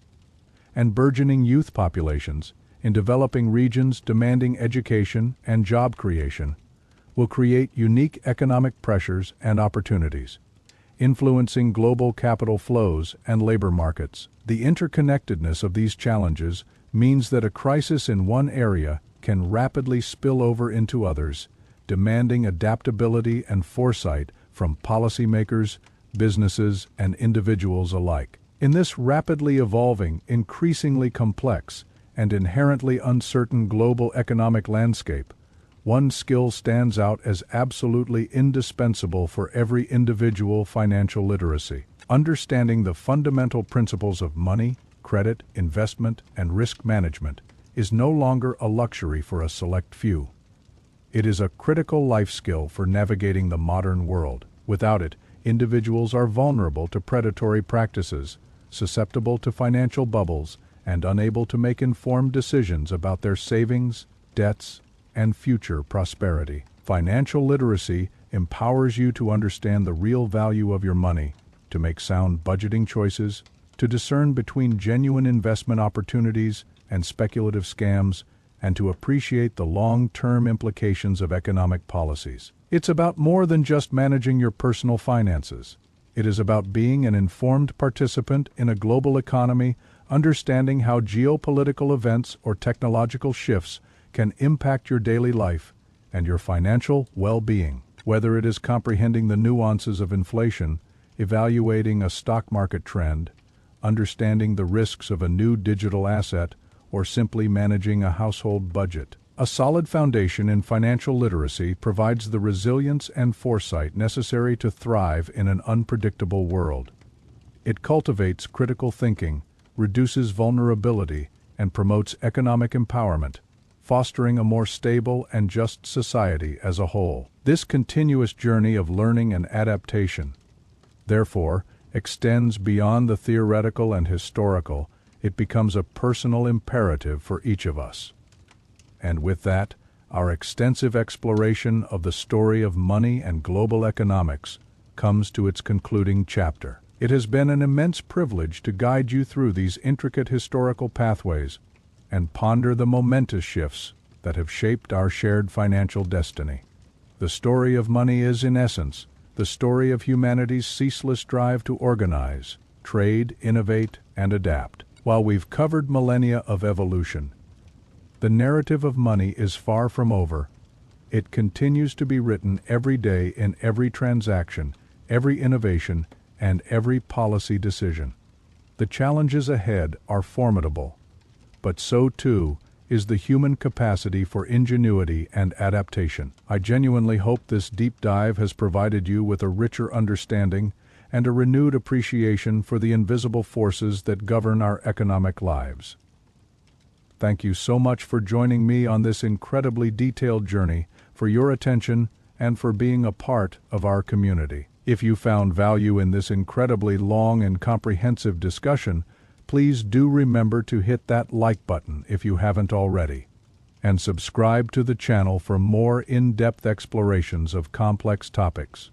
and burgeoning youth populations in developing regions demanding education and job creation, will create unique economic pressures and opportunities, influencing global capital flows and labor markets. The interconnectedness of these challenges means that a crisis in one area can rapidly spill over into others, demanding adaptability and foresight from policymakers, businesses, and individuals alike. In this rapidly evolving, increasingly complex, and inherently uncertain global economic landscape, one skill stands out as absolutely indispensable for every individual: financial literacy. Understanding the fundamental principles of money, credit, investment, and risk management is no longer a luxury for a select few. It is a critical life skill for navigating the modern world. Without it, individuals are vulnerable to predatory practices, susceptible to financial bubbles, and unable to make informed decisions about their savings, debts, and future prosperity. Financial literacy empowers you to understand the real value of your money, to make sound budgeting choices, to discern between genuine investment opportunities and speculative scams, and to appreciate the long-term implications of economic policies. It's about more than just managing your personal finances. It is about being an informed participant in a global economy, understanding how geopolitical events or technological shifts can impact your daily life and your financial well-being. Whether it is comprehending the nuances of inflation, evaluating a stock market trend, understanding the risks of a new digital asset, or simply managing a household budget, a solid foundation in financial literacy provides the resilience and foresight necessary to thrive in an unpredictable world. It cultivates critical thinking, reduces vulnerability, and promotes economic empowerment, fostering a more stable and just society as a whole. This continuous journey of learning and adaptation, therefore, extends beyond the theoretical and historical. It becomes a personal imperative for each of us. And with that, our extensive exploration of the story of money and global economics comes to its concluding chapter. It has been an immense privilege to guide you through these intricate historical pathways and ponder the momentous shifts that have shaped our shared financial destiny. The story of money is, in essence, the story of humanity's ceaseless drive to organize, trade, innovate, and adapt. While we've covered millennia of evolution, the narrative of money is far from over. It continues to be written every day in every transaction, every innovation, and every policy decision. The challenges ahead are formidable, but so too is the human capacity for ingenuity and adaptation. I genuinely hope this deep dive has provided you with a richer understanding and a renewed appreciation for the invisible forces that govern our economic lives. Thank you so much for joining me on this incredibly detailed journey, for your attention, and for being a part of our community. If you found value in this incredibly long and comprehensive discussion, please do remember to hit that like button if you haven't already, and subscribe to the channel for more in-depth explorations of complex topics.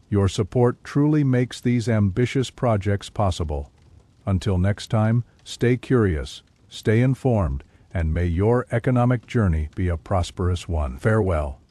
Your support truly makes these ambitious projects possible. Until next time, stay curious, stay informed, and may your economic journey be a prosperous one. Farewell.